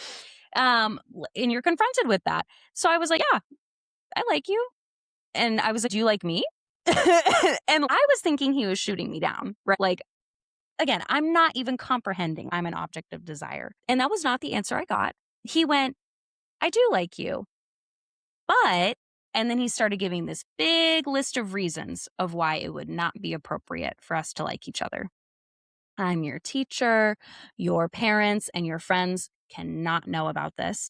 and you're confronted with that. So I was like, "Yeah, I like you." And I was like, "Do you like me?" And I was thinking he was shooting me down, right? Like, again, I'm not even comprehending I'm an object of desire. And that was not the answer I got. He went, "I do like you, but," and then he started giving this big list of reasons of why it would not be appropriate for us to like each other. "I'm your teacher, your parents, and your friends cannot know about this."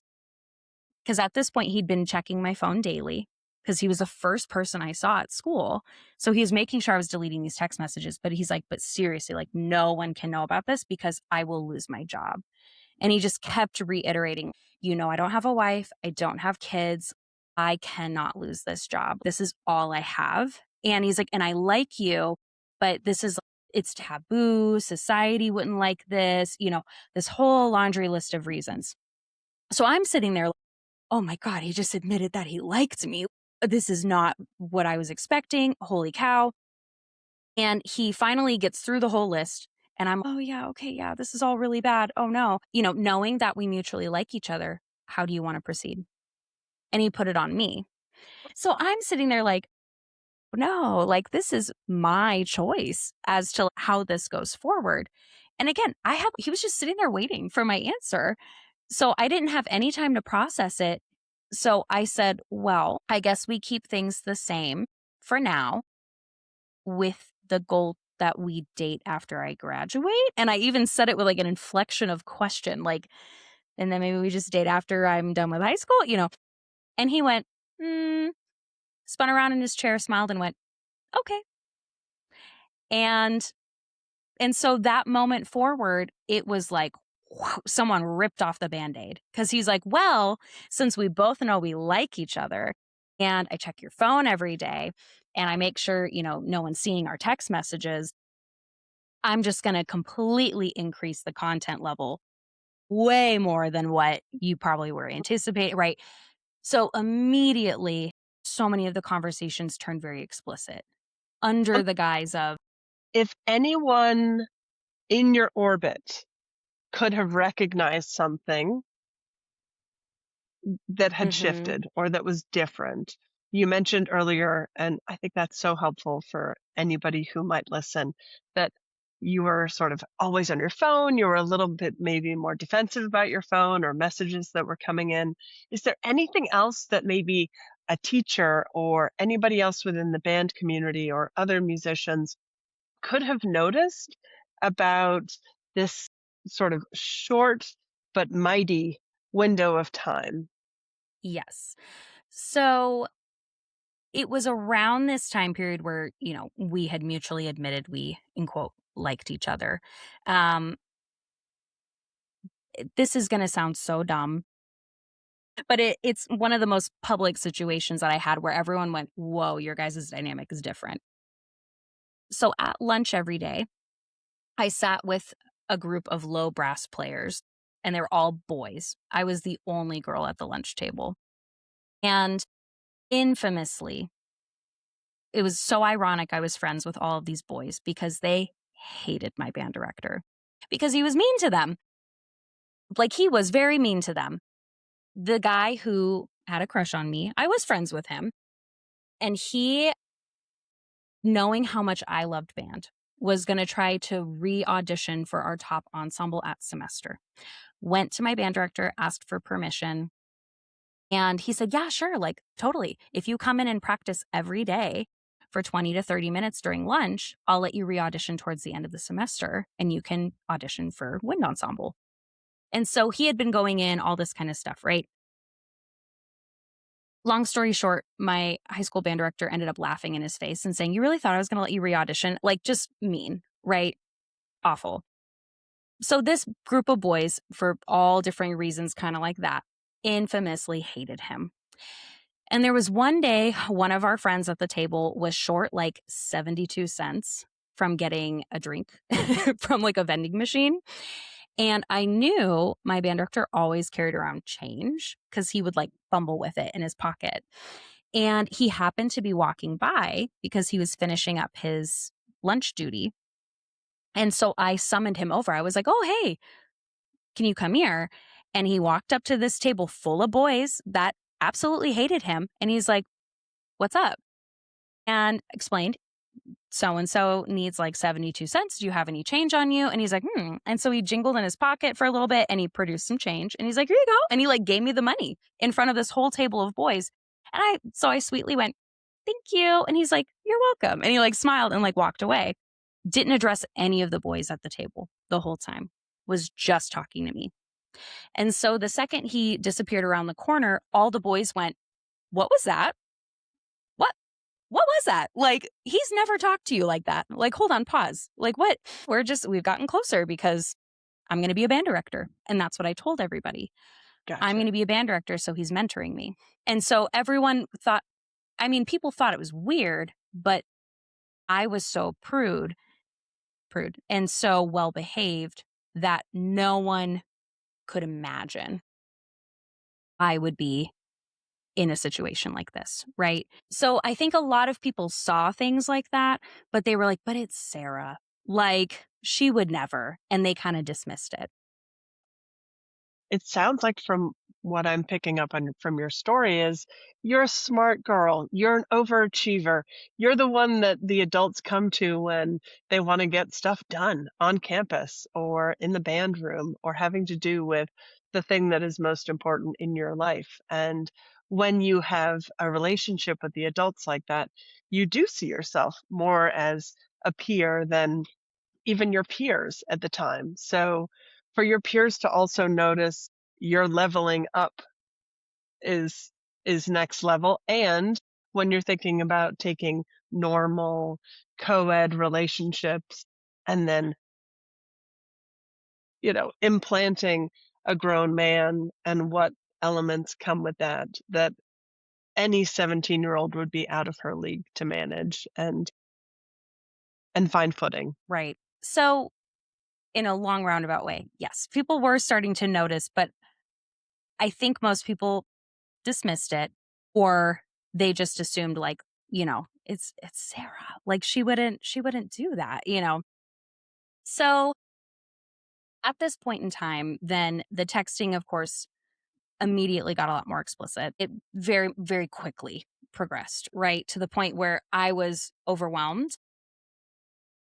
Because at this point, he'd been checking my phone daily because he was the first person I saw at school. So he was making sure I was deleting these text messages. But he's like, "But seriously, like, no one can know about this because I will lose my job." And he just kept reiterating, "I don't have a wife. I don't have kids. I cannot lose this job. This is all I have." And he's like, "And I like you, but it's taboo. Society wouldn't like this, this whole laundry list of reasons." So I'm sitting there, "Oh my God, he just admitted that he liked me. This is not what I was expecting. Holy cow." And he finally gets through the whole list. And I'm, "Oh, yeah, okay, yeah, this is all really bad. Oh no." Knowing that we mutually like each other, how do you want to proceed? And he put it on me. So I'm sitting there like, no, like, this is my choice as to how this goes forward. And again, he was just sitting there waiting for my answer. So I didn't have any time to process it. So I said, "Well, I guess we keep things the same for now with the goal that we date after I graduate." And I even said it with like an inflection of question, like, "And then maybe we just date after I'm done with high school?" And he went, hmm, spun around in his chair, smiled, and went, "Okay." And so that moment forward, it was like, wow, someone ripped off the Band-Aid because he's like, "Well, since we both know we like each other and I check your phone every day and I make sure, no one's seeing our text messages, I'm just going to completely increase the content level way more than what you probably were anticipating." Right. So immediately, so many of the conversations turned very explicit under Um, the guise of, if anyone in your orbit could have recognized something that had "Mm-hmm, shifted or that was different. You mentioned earlier, and I think that's so helpful for anybody who might listen, that you were sort of always on your phone. You were a little bit maybe more defensive about your phone or messages that were coming in. Is there anything else that maybe a teacher or anybody else within the band community or other musicians could have noticed about this sort of short but mighty window of time? yes." So it was around this time period where, we had mutually admitted we, in quote, liked each other. Um, this is going to sound so dumb, but it's one of the most public situations that I had where everyone went, "Whoa, your guys' dynamic is different." So at lunch every day, I sat with a group of low brass players, and they were all boys. I was the only girl at the lunch table. And infamously, it was so ironic I was friends with all of these boys because they hated my band director because he was mean to them. Like, he was very mean to them. The guy who had a crush on me, I was friends with him. And he, knowing how much I loved band, was going to try to re audition for our top ensemble at semester. Went to my band director, asked for permission. And he said, "Yeah, sure. Like, totally. If you come in and practice every day for 20 to 30 minutes during lunch, I'll let you re audition towards the end of the semester and you can audition for wind ensemble." And so he had been going in, all this kind of stuff, right? Long story short, my high school band director ended up laughing in his face and saying, "You really thought I was going to let you re audition?" Like, just mean, right? Awful. So this group of boys, for all differing reasons, kind of like that, infamously hated him. And there was one day, one of our friends at the table was short like 72 cents from getting a drink from like a vending machine. And I knew my band director always carried around change because he would like fumble with it in his pocket. And he happened to be walking by because he was finishing up his lunch duty. And so I summoned him over. I was like, oh, hey, can you come here? And he walked up to this table full of boys that absolutely hated him. And he's like, what's up? And explained, so and so needs like 72 cents. Do you have any change on you? And he's like, hmm. And so he jingled in his pocket for a little bit and he produced some change. And he's like, here you go. And he like gave me the money in front of this whole table of boys. And I sweetly went, thank you. And he's like, you're welcome. And he like smiled and like walked away. Didn't address any of the boys at the table the whole time, was just talking to me. And so the second he disappeared around the corner, all the boys went, what was that? What? What was that? Like, he's never talked to you like that. Like, hold on, pause. Like, what? We've gotten closer because I'm going to be a band director. And that's what I told everybody. I'm Gotcha. going to be a band director. So he's mentoring me. And so everyone thought, I mean, people thought it was weird, but I was so prude and so well behaved that no one could imagine I would be in a situation like this, right? So I think a lot of people saw things like that, but they were like, but it's Sarah. Like, she would never. And they kind of dismissed it. It sounds like from what I'm picking up on from your story is you're a smart girl. You're an overachiever. You're the one that the adults come to when they want to get stuff done on campus or in the band room or having to do with the thing that is most important in your life. And when you have a relationship with the adults like that, you do see yourself more as a peer than even your peers at the time. So for your peers to also notice you're leveling up is next level. And when you're thinking about taking normal co-ed relationships and then, implanting a grown man and what elements come with that, that any 17-year-old would be out of her league to manage and find footing. Right. So, in a long roundabout way, yes, people were starting to notice, but I think most people dismissed it or they just assumed like, it's Sarah. Like she wouldn't do that. So at this point in time, then the texting, of course, immediately got a lot more explicit. It very, very quickly progressed, right? To the point where I was overwhelmed,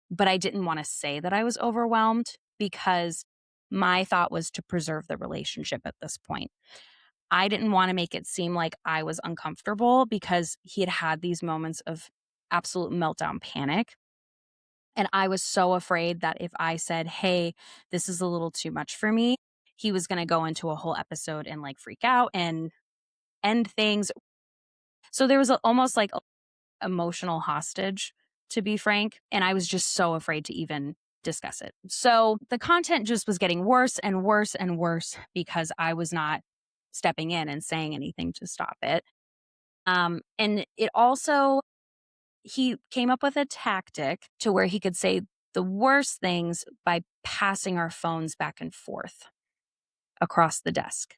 but I didn't want to say that I was overwhelmed because my thought was to preserve the relationship at this point. I didn't want to make it seem like I was uncomfortable because he had had these moments of absolute meltdown panic. And I was so afraid that if I said, hey, this is a little too much for me, he was going to go into a whole episode and like freak out and end things. So there was almost like emotional hostage, to be frank. And I was just so afraid to even discuss it. So the content just was getting worse and worse and worse because I was not stepping in and saying anything to stop it. And it also, he came up with a tactic to where he could say the worst things by passing our phones back and forth across the desk.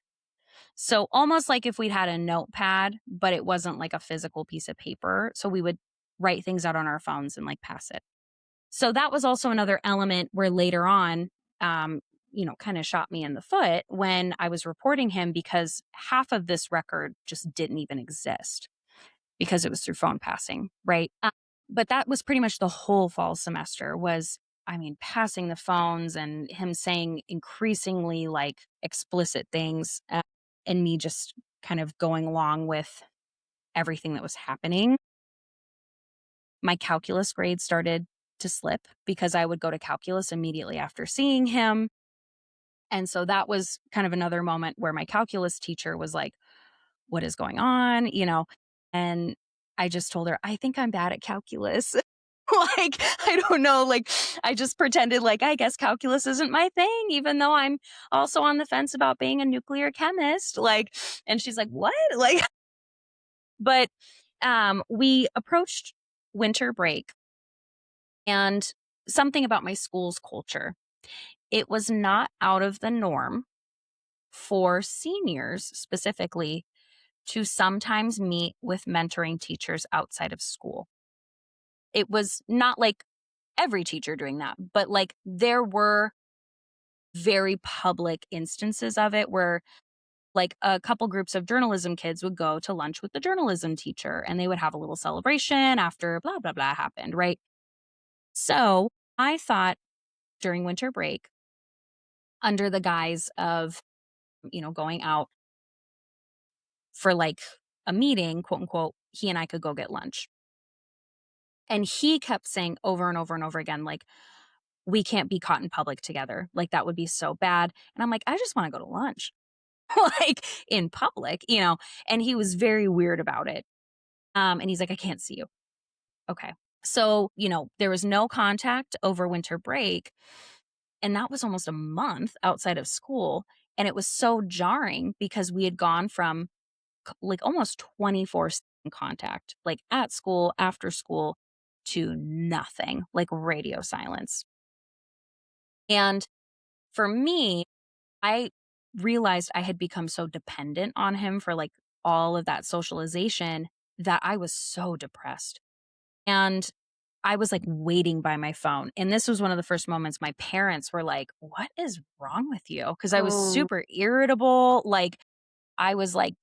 So almost like if we'd had a notepad, but it wasn't like a physical piece of paper. So we would write things out on our phones and like pass it. So that was also another element where later on, kind of shot me in the foot when I was reporting him because half of this record just didn't even exist because it was through phone passing, right? But that was pretty much the whole fall semester was, passing the phones and him saying increasingly like explicit things and me just kind of going along with everything that was happening. My calculus grade started to slip because I would go to calculus immediately after seeing him. And so that was kind of another moment where my calculus teacher was like, what is going on? And I just told her, I think I'm bad at calculus. Like, I don't know. Like, I just pretended like, I guess calculus isn't my thing, even though I'm also on the fence about being a nuclear chemist. Like, and she's like, what? Like, But we approached winter break, and something about my school's culture. It was not out of the norm for seniors specifically to sometimes meet with mentoring teachers outside of school. It was not like every teacher doing that, but like there were very public instances of it where like a couple groups of journalism kids would go to lunch with the journalism teacher and they would have a little celebration after blah, blah, blah happened, right? So I thought during winter break, under the guise of, going out for like a meeting, quote unquote, he and I could go get lunch. And he kept saying over and over and over again, like, we can't be caught in public together. Like, that would be so bad. And I'm like, I just want to go to lunch, like in public. And he was very weird about it. And he's like, I can't see you. Okay. So, there was no contact over winter break. And that was almost a month outside of school. And it was so jarring because we had gone from like almost 24/7 contact, like at school, after school, to nothing, like radio silence. And for me, I realized I had become so dependent on him for like all of that socialization that I was so depressed. And I was like waiting by my phone. And this was one of the first moments my parents were like, "What is wrong with you?" Because I was Oh, super irritable. Like, I was like,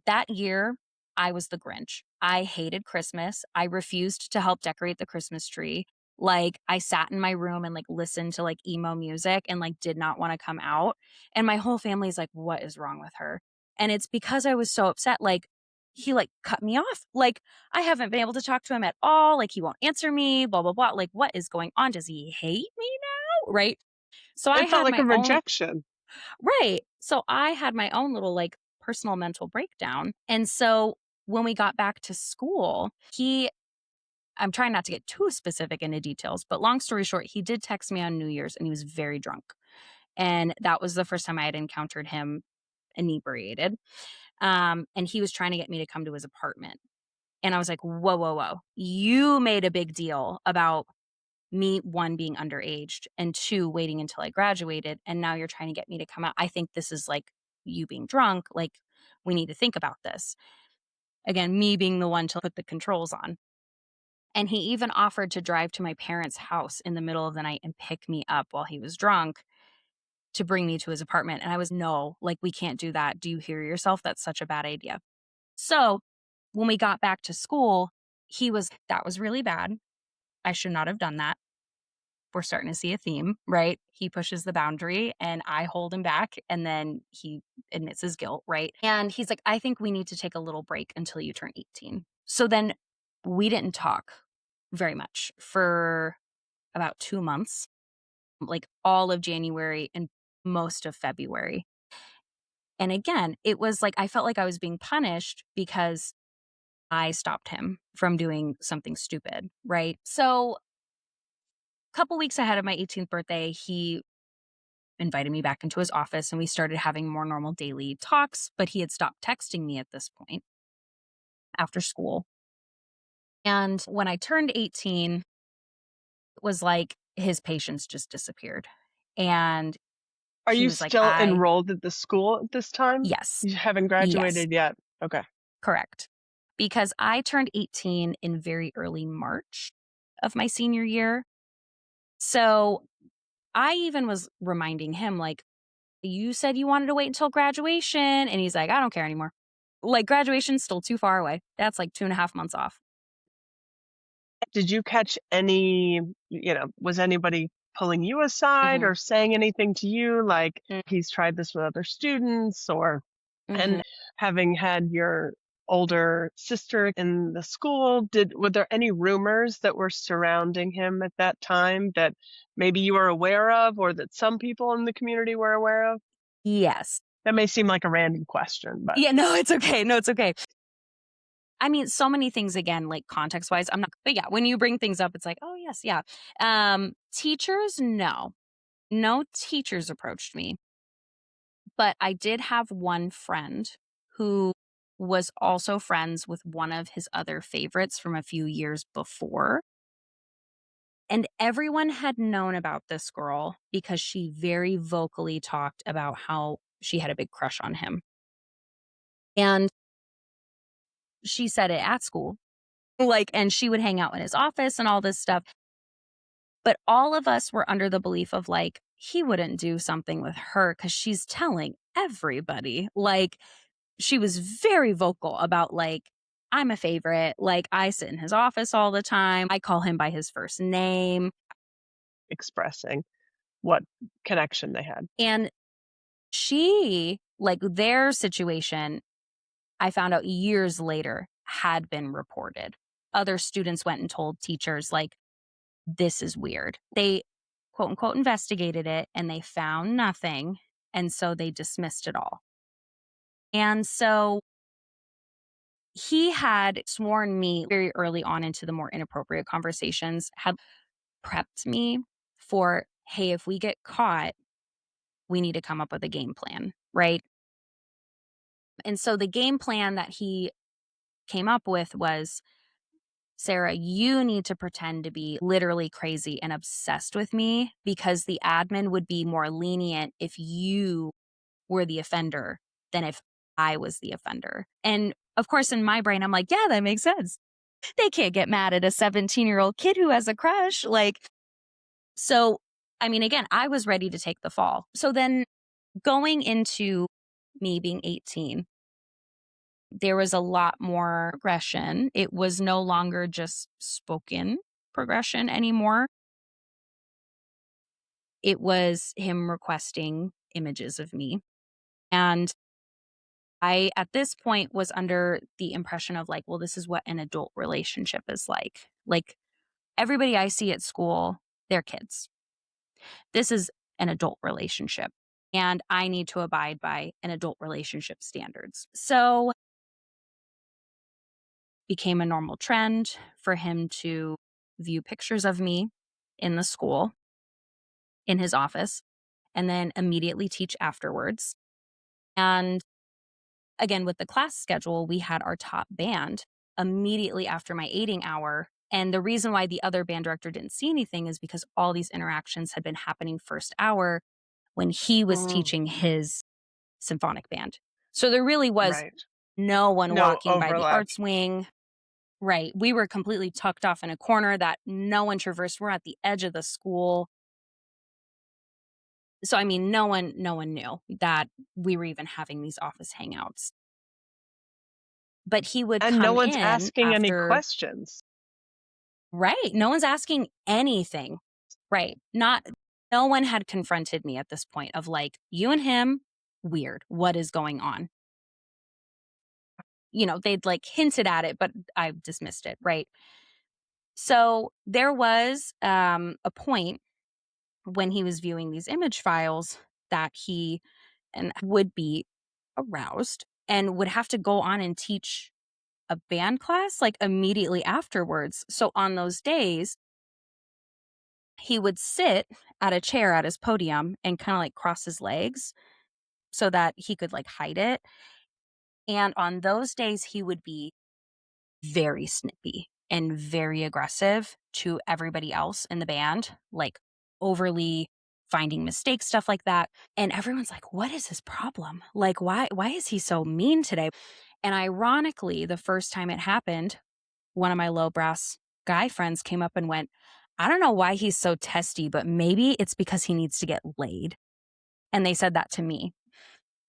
that year, I was the Grinch. I hated Christmas. I refused to help decorate the Christmas tree. Like, I sat in my room and, like, listened to, like, emo music and, like, did not wanna come out, and my whole family's like, "What is wrong with her?" And it's because I was so upset, like, he, like, cut me off. Like, I haven't been able to talk to him at all, like, he won't answer me, blah, blah, blah. Like, what is going on? Does he hate me now? Right? So I it felt had like my a own. rejection. Right. So I had my own little like personal mental breakdown. And so when we got back to school, I'm trying not to get too specific into details, but long story short, he did text me on New Year's and he was very drunk. And that was the first time I had encountered him inebriated. And he was trying to get me to come to his apartment. And I was like, whoa, whoa, whoa. You made a big deal about me, one, being underaged, and two, waiting until I graduated. And now you're trying to get me to come out. I think this is like you being drunk. Like, we need to think about this. Again, me being the one to put the controls on. And he even offered to drive to my parents' house in the middle of the night and pick me up while he was drunk to bring me to his apartment. And I was, no, like, we can't do that. Do you hear yourself? That's such a bad idea. So when we got back to school, that was really bad. I should not have done that. We're starting to see a theme, right? He pushes the boundary and I hold him back and then he admits his guilt, right? And he's like, I think we need to take a little break until you turn 18. So then we didn't talk very much for about 2 months, like all of January and most of February. And again, it was like I felt like I was being punished because I stopped him from doing something stupid, right? So a couple weeks ahead of my 18th birthday, he invited me back into his office and we started having more normal daily talks, but he had stopped texting me at this point after school. And when I turned 18, it was like his patience just disappeared. And Are he you was like, still enrolled at the school at this time? yes, You haven't yes, graduated yet? Okay. correct. Because I turned 18 in very early March of my senior year. So I even was reminding him, like, you said you wanted to wait until graduation. And he's like, I don't care anymore. Like, graduation's still too far away. That's like 2.5 months off. Did you catch was anybody pulling you aside Mhm, or saying anything to you like, he's tried this with other students or mhm. and having had your older sister in the school, were there any rumors that were surrounding him at that time that maybe you were aware of or that some people in the community were aware of? Yes. That may seem like a random question, but Yeah, no, it's okay. No, it's okay. I mean, so many things again, like context-wise, I'm not but yeah, when you bring things up, it's like, "Oh, yes, yeah." Teachers, no. No teachers approached me, but I did have one friend who was also friends with one of his other favorites from a few years before. And everyone had known about this girl because she very vocally talked about how she had a big crush on him. And she said it at school, like, and she would hang out in his office and all this stuff. But all of us were under the belief of like, he wouldn't do something with her because she's telling everybody. Like, she was very vocal about, like, I'm a favorite. Like, I sit in his office all the time. I call him by his first name. Expressing what connection they had. And she, like, their situation, I found out years later, had been reported. Other students went and told teachers, like, this is weird. They, quote unquote, investigated it and they found nothing. And so they dismissed it all. And so he had sworn me very early on into the more inappropriate conversations, had prepped me for, hey, if we get caught, we need to come up with a game plan, right? And so the game plan that he came up with was, Sarah, you need to pretend to be literally crazy and obsessed with me because the admin would be more lenient if you were the offender than if I was the offender. And of course, in my brain, I'm like, yeah, that makes sense. They can't get mad at a 17-year-old kid who has a crush. Like, so, I mean, again, I was ready to take the fall. So then going into me being 18, there was a lot more progression. It was no longer just spoken progression anymore. It was him requesting images of me. And I, at this point, was under the impression of like, well, this is what an adult relationship is like. Like, everybody I see at school, they're kids. This is an adult relationship. And I need to abide by an adult relationship standards. So became a normal trend for him to view pictures of me in the school, in his office, and then immediately teach afterwards. And again, with the class schedule, we had our top band immediately after my aiding hour. And the reason why the other band director didn't see anything is because all these interactions had been happening first hour when he was Mm, teaching his symphonic band. So there really was right. no one No walking by the overlap. arts wing. Right. We were completely tucked off in a corner that no one traversed. We're at the edge of the school. So I mean, no one knew that we were even having these office hangouts. But he would And no come one's in asking any after. questions. Right. No one's asking anything. Right. Not no one had confronted me at this point of like, you and him, weird. What is going on? They'd like hinted at it, but I dismissed it. Right. So there was a point when he was viewing these image files that he and would be aroused and would have to go on and teach a band class like immediately afterwards. So on those days, he would sit at a chair at his podium and kind of like cross his legs so that he could like hide it. And on those days, he would be very snippy and very aggressive to everybody else in the band, like overly finding mistakes, stuff like that. And everyone's like, what is his problem? Like, why is he so mean today? And ironically, the first time it happened, one of my low brass guy friends came up and went, I don't know why he's so testy, but maybe it's because he needs to get laid. And they said that to me,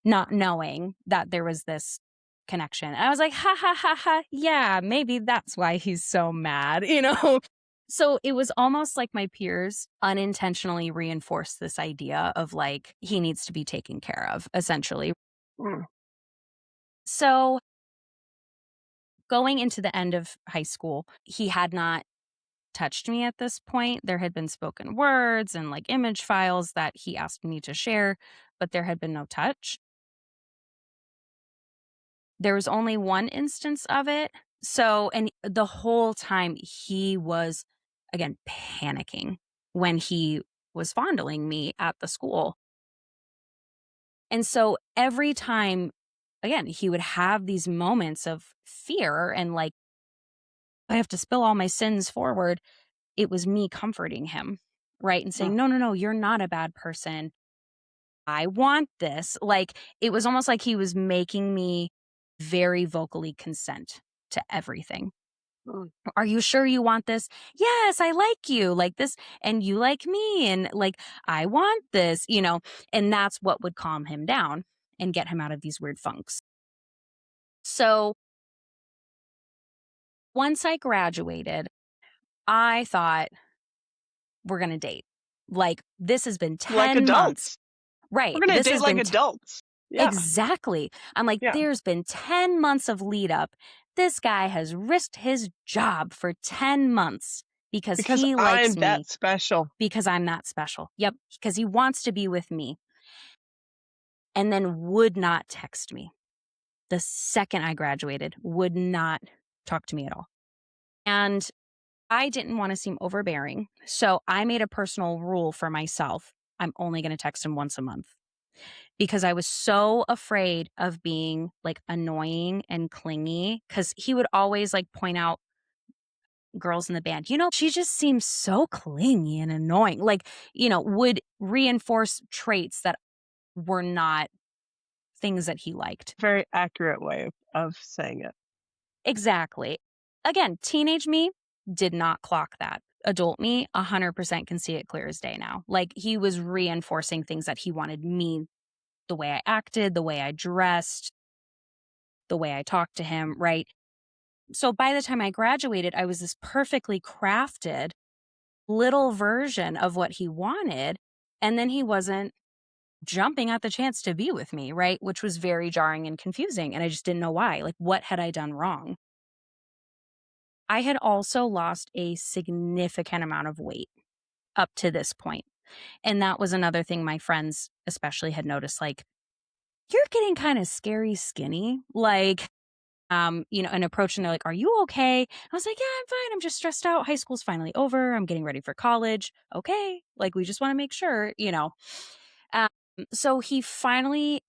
not knowing that there was this connection. And I was like, ha ha ha ha. Yeah, maybe that's why he's so mad. So it was almost like my peers unintentionally reinforced this idea of like, he needs to be taken care of, essentially. Mm, So going into the end of high school, he had not touched me at this point. There had been spoken words and like image files that he asked me to share, but there had been no touch. There was only one instance of it. So, and the whole time he was, again, panicking when he was fondling me at the school. And so every time again, he would have these moments of fear and like, I have to spill all my sins forward. It was me comforting him, right? And Mm. saying, no, no, no, you're not a bad person. I want this. Like, it was almost like he was making me very vocally consent to everything. Mm. Are you sure you want this? Yes, I like you like this, and you like me. And like, I want this, and that's what would calm him down and get him out of these weird funks. So once I graduated, I thought, we're going to date. Like, this has been Like 10 months. adults. Right. We're gonna This date has like been adults. Yeah. exactly. I'm like, Yeah. there's been 10 months of lead up. This guy has risked his job for 10 months because Because he I'm likes that me, special. because I'm not special. Yep. Because he wants to be with me, and then would not text me. The second I graduated, would not talk to me at all. And I didn't want to seem overbearing. So I made a personal rule for myself. I'm only going to text him once a month, because I was so afraid of being like annoying and clingy. Cause he would always like point out girls in the band, she just seems so clingy and annoying. Like, would reinforce traits that were not things that he liked. Very accurate way of saying it. Exactly. Again, teenage me did not clock that. Adult me 100% can see it clear as day now. Like, he was reinforcing things that he wanted me, the way I acted, the way I dressed, the way I talked to him, right? So by the time I graduated, I was this perfectly crafted little version of what he wanted. And then he wasn't jumping at the chance to be with me, right? Which was very jarring and confusing. And I just didn't know why. Like, what had I done wrong? I had also lost a significant amount of weight up to this point. And that was another thing my friends especially had noticed, like, you're getting kind of scary skinny. Like, and approaching, they're like, are you okay? I was like, yeah, I'm fine. I'm just stressed out. High school's finally over. I'm getting ready for college. Okay. Like, we just want to make sure. Um, so he finally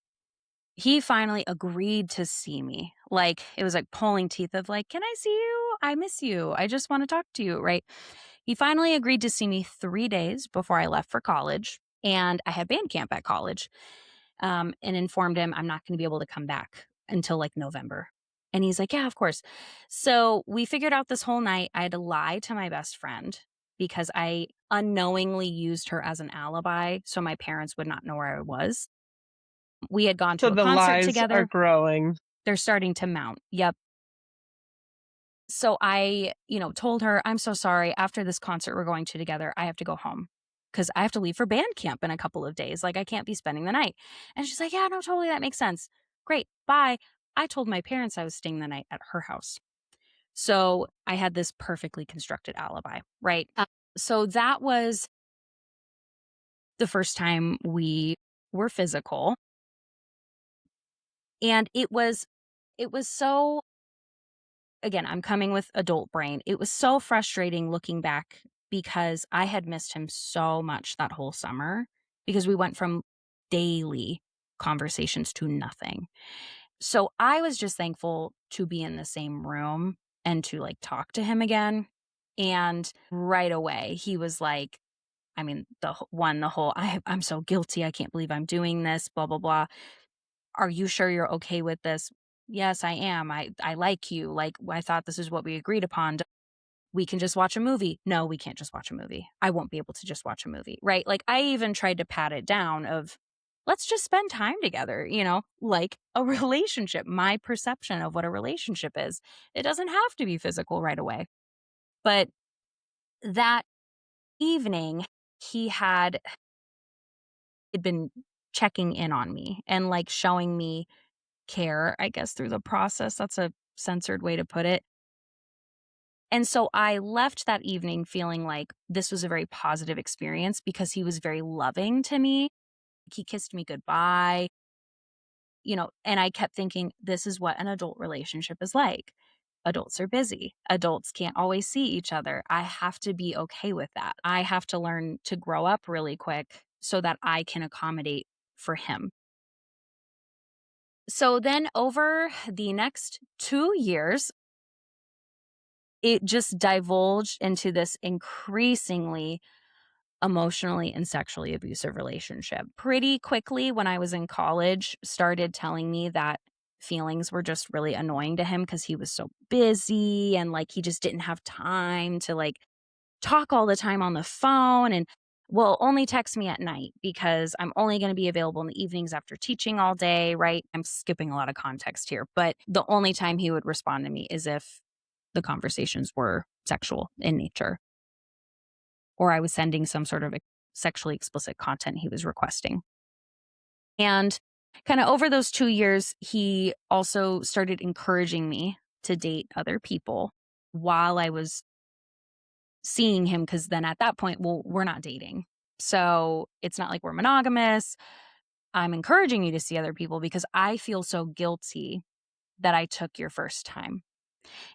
agreed to see me. Like, it was like pulling teeth of like, can I see you? I miss you. I just want to talk to you. Right. He finally agreed to see me 3 days before I left for college. And I had band camp at college, and informed him I'm not going to be able to come back until like November. And he's like, yeah, of course. So we figured out this whole night I had to lie to my best friend because I unknowingly used her as an alibi so my parents would not know where I was. We had gone So to a the concert lies are together. growing. They're starting to mount. Yep. So I, told her, I'm so sorry. After this concert we're going to together, I have to go home because I have to leave for band camp in a couple of days. Like, I can't be spending the night. And she's like, yeah, no, totally. That makes sense. Great. Bye. I told my parents I was staying the night at her house. So I had this perfectly constructed alibi, right? So that was the first time we were physical. And it was so, again, I'm coming with adult brain. It was so frustrating looking back because I had missed him so much that whole summer because we went from daily conversations to nothing. So I was just thankful to be in the same room and to like talk to him again. And right away, he was like, I mean, I'm so guilty. I can't believe I'm doing this, blah, blah, blah. Are you sure you're okay with this? Yes, I am. I like you. Like, I thought this is what we agreed upon. We can just watch a movie. No, we can't just watch a movie. I won't be able to just watch a movie. Right. Like, I even tried to pat it down of, let's just spend time together, like a relationship, my perception of what a relationship is. It doesn't have to be physical right away. But that evening, had been checking in on me and like showing me care, I guess, through the process. That's a censored way to put it. And so I left that evening feeling like this was a very positive experience because he was very loving to me. He kissed me goodbye, and I kept thinking, this is what an adult relationship is like. Adults are busy. Adults can't always see each other. I have to be okay with that. I have to learn to grow up really quick so that I can accommodate for him. So then over the next 2 years, it just divulged into this increasingly emotionally and sexually abusive relationship. Pretty quickly, when I was in college, started telling me that feelings were just really annoying to him because he was so busy and like he just didn't have time to like talk all the time on the phone and will only text me at night because I'm only going to be available in the evenings after teaching all day, right? I'm skipping a lot of context here, but the only time he would respond to me is if the conversations were sexual in nature or I was sending some sort of sexually explicit content he was requesting. And kind of over those 2 years, he also started encouraging me to date other people while I was seeing him. Cause then at that point, well, we're not dating. So it's not like we're monogamous. I'm encouraging you to see other people because I feel so guilty that I took your first time.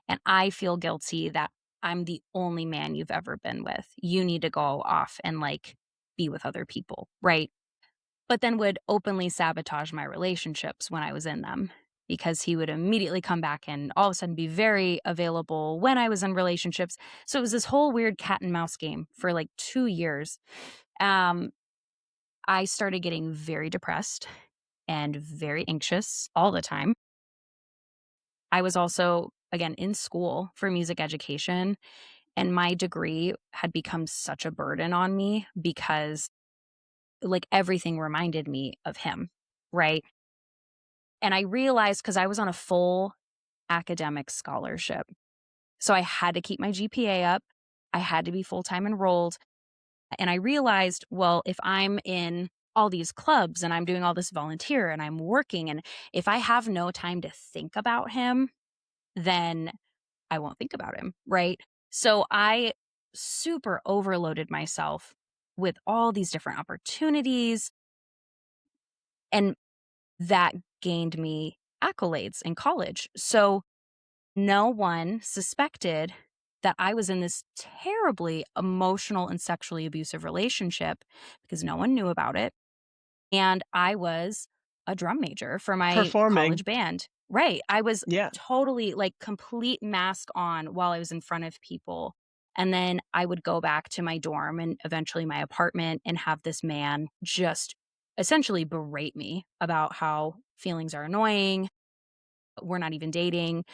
And I feel guilty that I'm the only man you've ever been with. You need to go off and like be with other people, right? But then would openly sabotage my relationships when I was in them because he would immediately come back and all of a sudden be very available when I was in relationships. So it was this whole weird cat and mouse game for like 2 years. Um, I started getting very depressed and very anxious all the time. I was also, again, in school for music education, and my degree had become such a burden on me because like everything reminded me of him, right? And I realized because I was on a full academic scholarship. So I had to keep my GPA up. I had to be full time enrolled. And I realized, well, if I'm in all these clubs and I'm doing all this volunteer and I'm working, and if I have no time to think about him, then I won't think about him. Right. So I super overloaded myself with all these different opportunities. And that gained me accolades in college. So no one suspected that I was in this terribly emotional and sexually abusive relationship because no one knew about it. And I was a drum major for my Performing. college band. Right. I was Yeah. totally like complete mask on while I was in front of people. And then I would go back to my dorm and eventually my apartment and have this man just essentially berate me about how feelings are annoying. We're not even dating,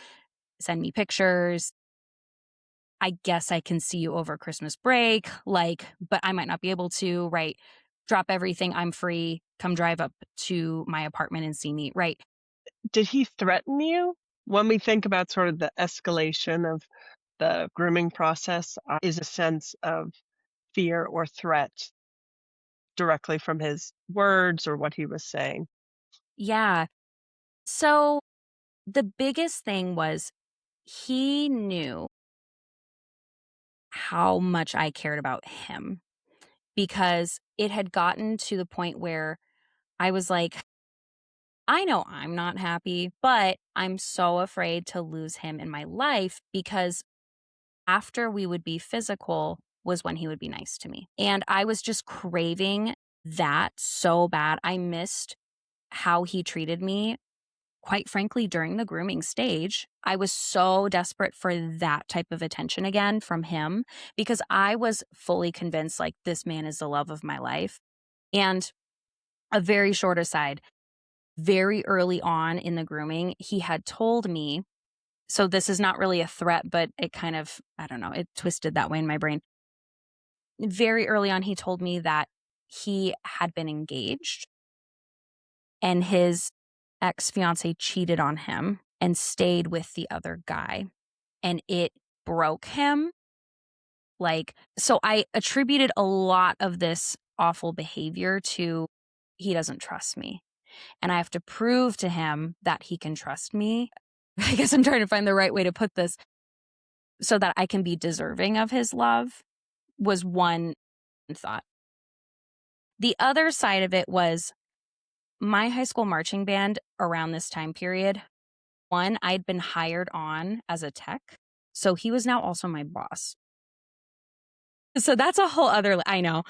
send me pictures. I guess I can see you over Christmas break, like, but I might not be able to, right? Drop everything. I'm free. Come drive up to my apartment and see me, right? Did he threaten you? When we think about sort of the escalation of the grooming process, is a sense of fear or threat directly from his words or what he was saying. Yeah. So the biggest thing was he knew how much I cared about him because it had gotten to the point where I was like, I know I'm not happy, but I'm so afraid to lose him in my life because after we would be physical was when he would be nice to me. And I was just craving that so bad. I missed how he treated me, quite frankly, during the grooming stage. I was so desperate for that type of attention again from him because I was fully convinced like this man is the love of my life. And a very short aside, very early on in the grooming, he had told me, so this is not really a threat, but it kind of, I don't know, it twisted that way in my brain. Very early on, he told me that he had been engaged and his ex fiance cheated on him and stayed with the other guy. And it broke him. Like, so I attributed a lot of this awful behavior to he doesn't trust me. And I have to prove to him that he can trust me. I guess I'm trying to find the right way to put this so that I can be deserving of his love was one thought. The other side of it was my high school marching band around this time period. One, I'd been hired on as a tech. So he was now also my boss. So that's a whole other, I know,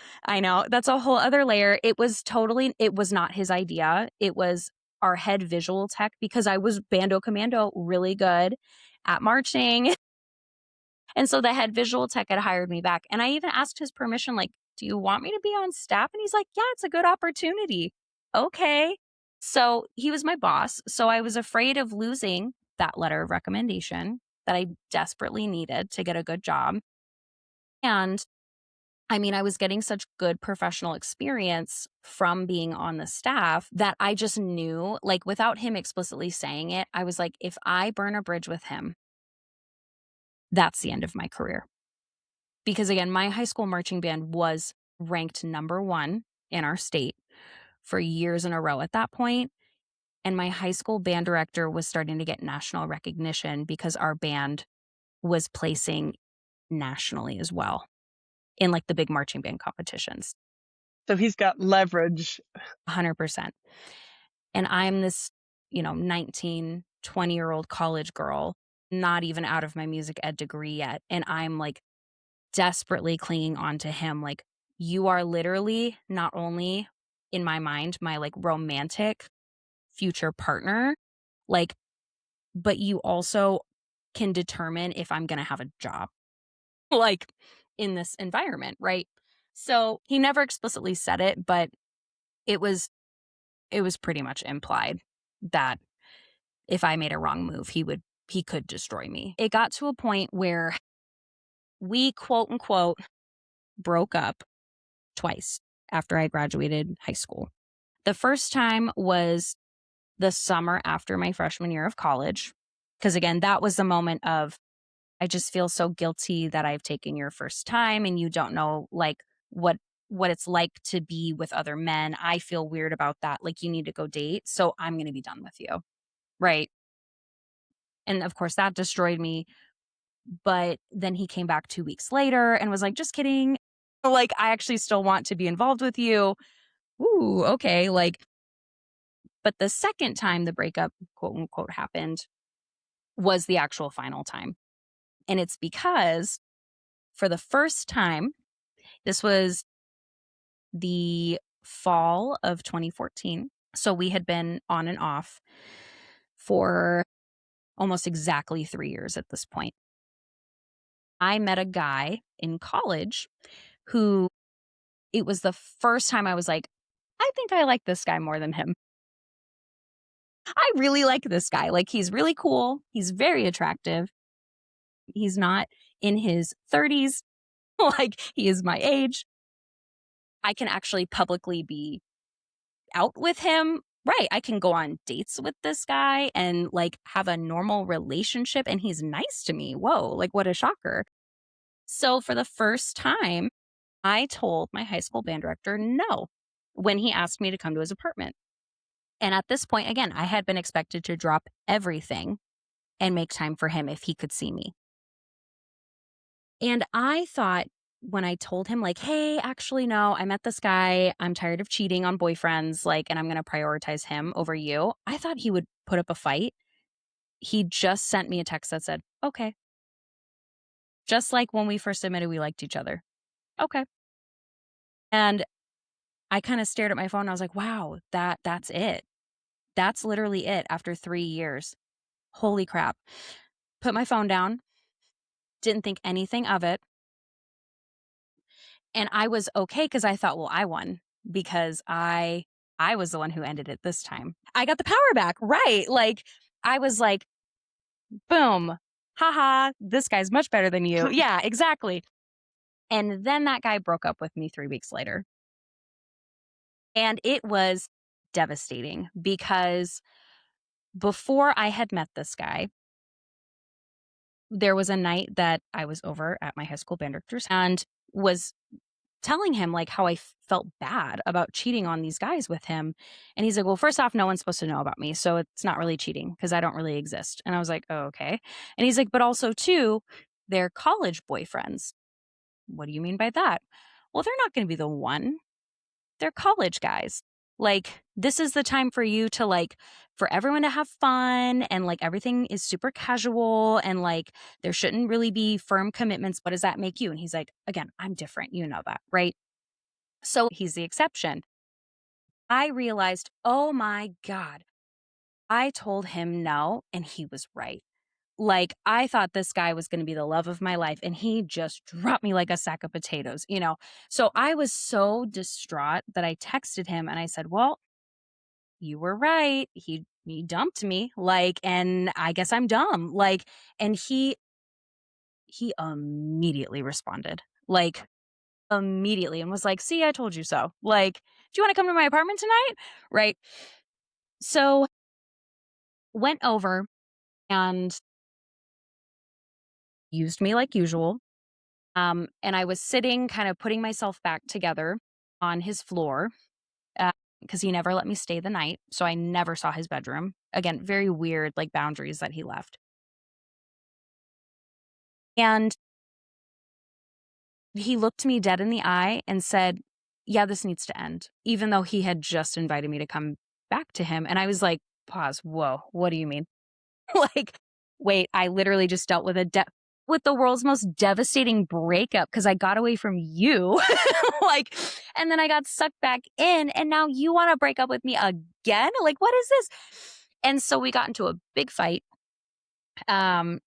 that's a whole other layer. It was not his idea. It was our head visual tech, because I was Bando Commando really good at marching. And so the head visual tech had hired me back. And I even asked his permission, like, do you want me to be on staff? And he's like, yeah, it's a good opportunity. Okay. So he was my boss. So I was afraid of losing that letter of recommendation that I desperately needed to get a good job. And I mean, I was getting such good professional experience from being on the staff that I just knew, like, without him explicitly saying it, I was like, if I burn a bridge with him, that's the end of my career. Because again, my high school marching band was ranked number 1 in our state for years in a row at that point. And my high school band director was starting to get national recognition because our band was placing nationally as well in like the big marching band competitions. So he's got leverage. 100%. And I'm this, 19, 20-year-old college girl, not even out of my music ed degree yet. And I'm like desperately clinging on to him. Like, you are literally not only in my mind, my like romantic future partner, like, but you also can determine if I'm going to have a job, like in this environment. Right. So he never explicitly said it, but it was, it was pretty much implied that if I made a wrong move, he could destroy me. It got to a point where we quote unquote broke up twice after I graduated high school. The first time was the summer after my freshman year of college. Because again, that was the moment of, I just feel so guilty that I've taken your first time and you don't know like what it's like to be with other men. I feel weird about that. Like, you need to go date. So I'm going to be done with you. Right. And of course that destroyed me. But then he came back 2 weeks later and was like, just kidding. Like, I actually still want to be involved with you. Ooh, okay. Like, but the second time the breakup, quote unquote, happened was the actual final time. And it's because for the first time, this was the fall of 2014. So we had been on and off for almost exactly 3 years at this point. I met a guy in college who, it was the first time I was like, I think I like this guy more than him. I really like this guy. Like, he's really cool. He's very attractive. He's not in his 30s. Like, he is my age. I can actually publicly be out with him. Right. I can go on dates with this guy and like have a normal relationship, and he's nice to me. Whoa, like, what a shocker. So for the first time, I told my high school band director no when he asked me to come to his apartment. And at this point, again, I had been expected to drop everything and make time for him if he could see me. And I thought, when I told him, like, hey, actually, no, I met this guy. I'm tired of cheating on boyfriends, like, and I'm going to prioritize him over you. I thought he would put up a fight. He just sent me a text that said, okay. Just like when we first admitted we liked each other. Okay. And I kind of stared at my phone and I was like, wow, that's it. That's literally it after 3 years. Holy crap. Put my phone down. Didn't think anything of it. And I was okay because I thought, well, I won because I was the one who ended it this time. I got the power back, right? Like, I was like, boom, haha, this guy's much better than you. Yeah, exactly. And then that guy broke up with me 3 weeks later. And it was devastating because before I had met this guy, there was a night that I was over at my high school band director's and was telling him like how I felt bad about cheating on these guys with him. And he's like, well, first off, no one's supposed to know about me. So it's not really cheating because I don't really exist. And I was like, oh, okay. And he's like, but also too, they're college boyfriends. What do you mean by that? Well, they're not going to be the one. They're college guys. Like, this is the time for you to like, for everyone to have fun, and like everything is super casual, and like there shouldn't really be firm commitments. What does that make you? And he's like, again, I'm different. You know that, right? So he's the exception. I realized, oh my God, I told him no, and he was right. Like, I thought this guy was gonna be the love of my life, and he just dropped me like a sack of potatoes, you know? So I was so distraught that I texted him and I said, "Well, you were right. He dumped me, like, and I guess I'm dumb." Like, and he immediately responded, like, immediately, and was like, "See, I told you so. Like, do you wanna come to my apartment tonight?" Right? So, went over and used me like usual. And I was sitting, kind of putting myself back together on his floor, because he never let me stay the night. So I never saw his bedroom. Again, very weird, like boundaries that he left. And he looked me dead in the eye and said, "Yeah, this needs to end," even though he had just invited me to come back to him. And I was like, pause, whoa, what do you mean? Like, wait, I literally just dealt with with the world's most devastating breakup because I got away from you. Like, and then I got sucked back in, and now you want to break up with me again? Like, what is this? And so we got into a big fight. Um,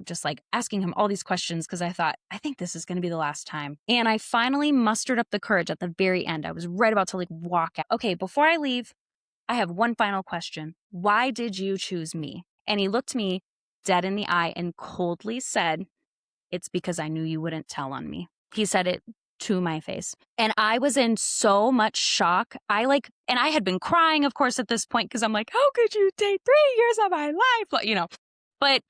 just like asking him all these questions because I thought, I think this is going to be the last time. And I finally mustered up the courage at the very end. I was right about to like walk out. Okay, before I leave, I have one final question. Why did you choose me? And he looked me dead in the eye and coldly said, "It's because I knew you wouldn't tell on me." He said it to my face. And I was in so much shock. And I had been crying, of course, at this point, because I'm like, how could you take 3 years of my life? But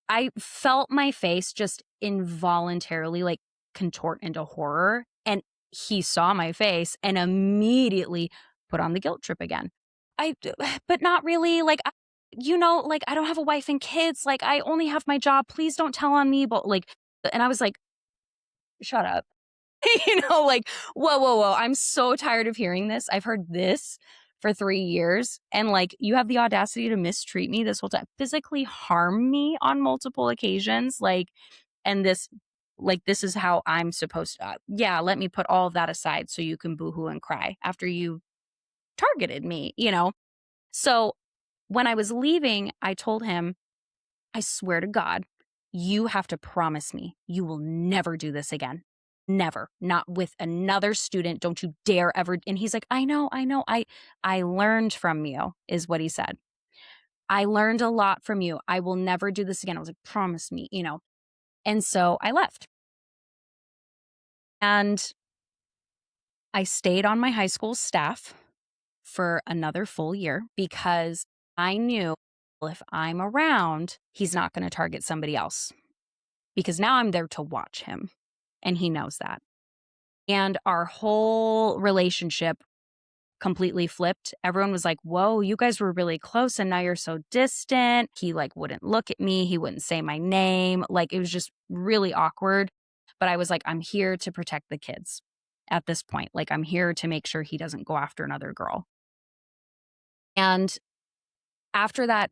I felt my face just involuntarily like contort into horror. And he saw my face and immediately put on the guilt trip again. But not really. Like, like I don't have a wife and kids. Like, I only have my job. Please don't tell on me. But like, and I was like, shut up. Like, whoa, whoa, whoa. I'm so tired of hearing this. I've heard this for 3 years. And like, you have the audacity to mistreat me this whole time, physically harm me on multiple occasions. Like, and this is how I'm supposed to, yeah, let me put all of that aside so you can boohoo and cry after you targeted me. So when I was leaving, I told him, "I swear to God, you have to promise me you will never do this again. Never. Not with another student. Don't you dare ever." And he's like, "I know, I know. I learned from you," is what he said. "I learned a lot from you. I will never do this again." I was like, "Promise me." And so I left. And I stayed on my high school staff for another full year because I knew if I'm around, he's not going to target somebody else because now I'm there to watch him and he knows that. And our whole relationship completely flipped. Everyone was like, "Whoa, you guys were really close and now you're so distant." He like wouldn't look at me. He wouldn't say my name. Like, it was just really awkward. But I was like, I'm here to protect the kids at this point. Like, I'm here to make sure he doesn't go after another girl. And after that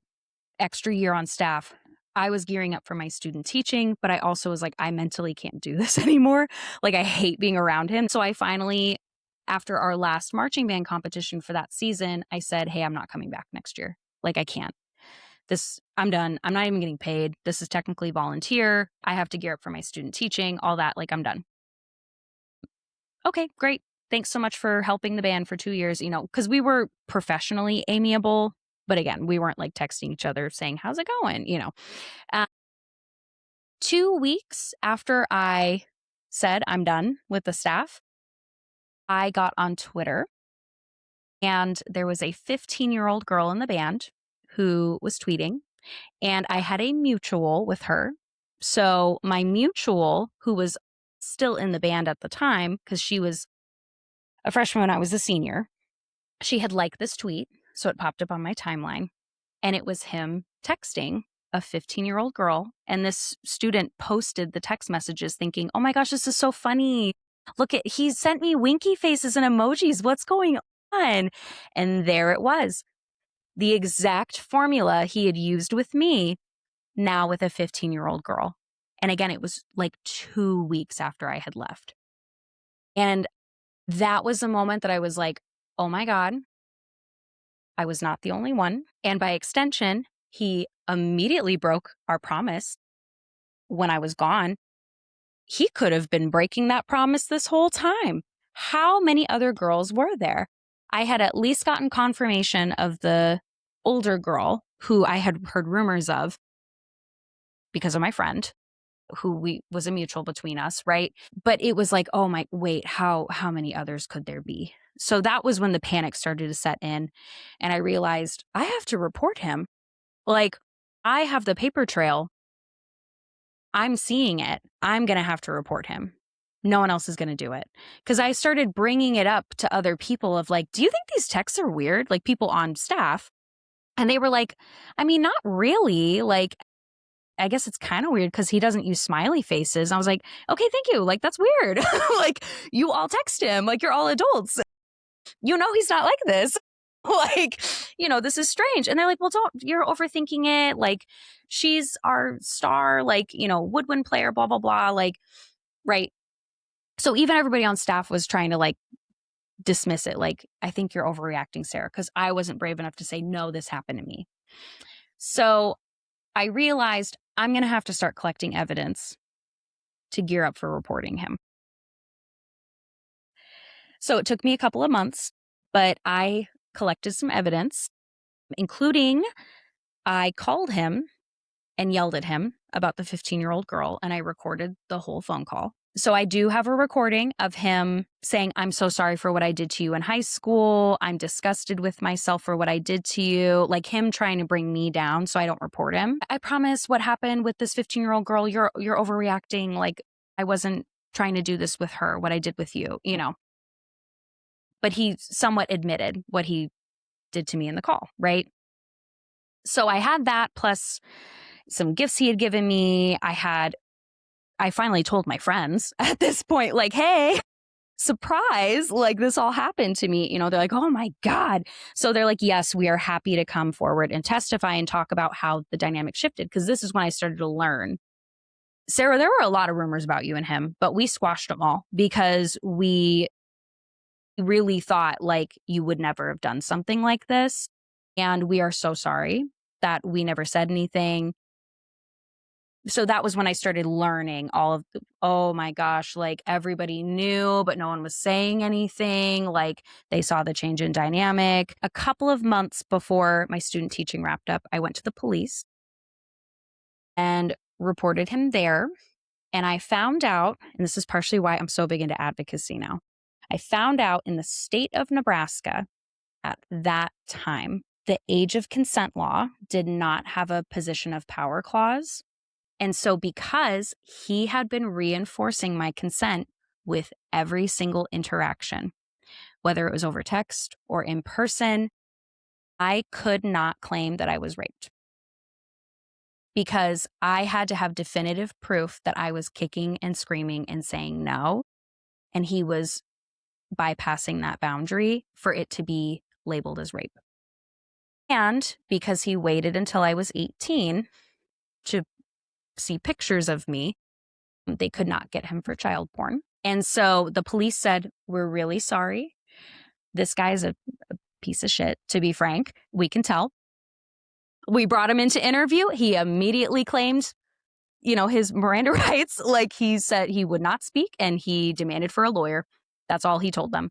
extra year on staff, I was gearing up for my student teaching, but I also was like, I mentally can't do this anymore. Like, I hate being around him. So I finally, after our last marching band competition for that season, I said, "Hey, I'm not coming back next year. Like, I can't. I'm done. I'm not even getting paid. This is technically volunteer. I have to gear up for my student teaching, all that. Like, I'm done." "Okay, great. Thanks so much for helping the band for 2 years," because we were professionally amiable. But again, we weren't like texting each other saying, "How's it going?" Uh, 2 weeks after I said I'm done with the staff, I got on Twitter and there was a 15-year-old girl in the band who was tweeting, and I had a mutual with her. So my mutual, who was still in the band at the time, because she was a freshman when I was a senior, she had liked this tweet. So it popped up on my timeline. And it was him texting a 15-year-old girl. And this student posted the text messages thinking, "Oh my gosh, this is so funny. Look he sent me winky faces and emojis. What's going on?" And there it was. The exact formula he had used with me, now with a 15-year-old girl. And again, it was like 2 weeks after I had left. And that was the moment that I was like, oh my God, I was not the only one. And by extension, he immediately broke our promise when I was gone. He could have been breaking that promise this whole time. How many other girls were there? I had at least gotten confirmation of the older girl who I had heard rumors of because of my friend who was a mutual between us, right? But it was like, oh my, wait, how many others could there be? So that was when the panic started to set in. And I realized I have to report him. Like, I have the paper trail. I'm seeing it. I'm going to have to report him. No one else is going to do it. Because I started bringing it up to other people of like, do you think these texts are weird? Like people on staff. And they were like, I mean, not really. Like, I guess it's kind of weird because he doesn't use smiley faces. I was like, okay, thank you. Like, that's weird. Like, you all text him. Like, you're all adults. You know, he's not like this. Like, this is strange. And they're like, well, you're overthinking it. Like, she's our star, like, woodwind player, blah, blah, blah. Like, right. So even everybody on staff was trying to like dismiss it. Like, I think you're overreacting, Sarah, because I wasn't brave enough to say, no, this happened to me. So I realized I'm going to have to start collecting evidence to gear up for reporting him. So it took me a couple of months, but I collected some evidence, including I called him and yelled at him about the 15-year-old girl, and I recorded the whole phone call. So I do have a recording of him saying, I'm so sorry for what I did to you in high school. I'm disgusted with myself for what I did to you. Like him trying to bring me down so I don't report him. I promise what happened with this 15-year-old girl, you're overreacting. Like I wasn't trying to do this with her, what I did with you, But he somewhat admitted what he did to me in the call, right? So I had that plus some gifts he had given me. I finally told my friends at this point, like, hey, surprise, like this all happened to me. They're like, oh my God. So they're like, yes, we are happy to come forward and testify and talk about how the dynamic shifted. Because this is when I started to learn. Sarah, there were a lot of rumors about you and him, but we squashed them all because we really thought like you would never have done something like this. And we are so sorry that we never said anything. So that was when I started learning all of oh my gosh, like everybody knew, but no one was saying anything. Like they saw the change in dynamic. A couple of months before my student teaching wrapped up, I went to the police and reported him there. And I found out, and this is partially why I'm so big into advocacy now. I found out in the state of Nebraska at that time, the age of consent law did not have a position of power clause. And so because he had been reinforcing my consent with every single interaction, whether it was over text or in person, I could not claim that I was raped because I had to have definitive proof that I was kicking and screaming and saying no. And he was bypassing that boundary for it to be labeled as rape. And because he waited until I was 18 to see pictures of me, they could not get him for child porn. And so the police said, we're really sorry. This guy's a piece of shit, to be frank. We can tell. We brought him into interview. He immediately claimed, his Miranda rights. Like he said he would not speak and he demanded for a lawyer. That's all he told them.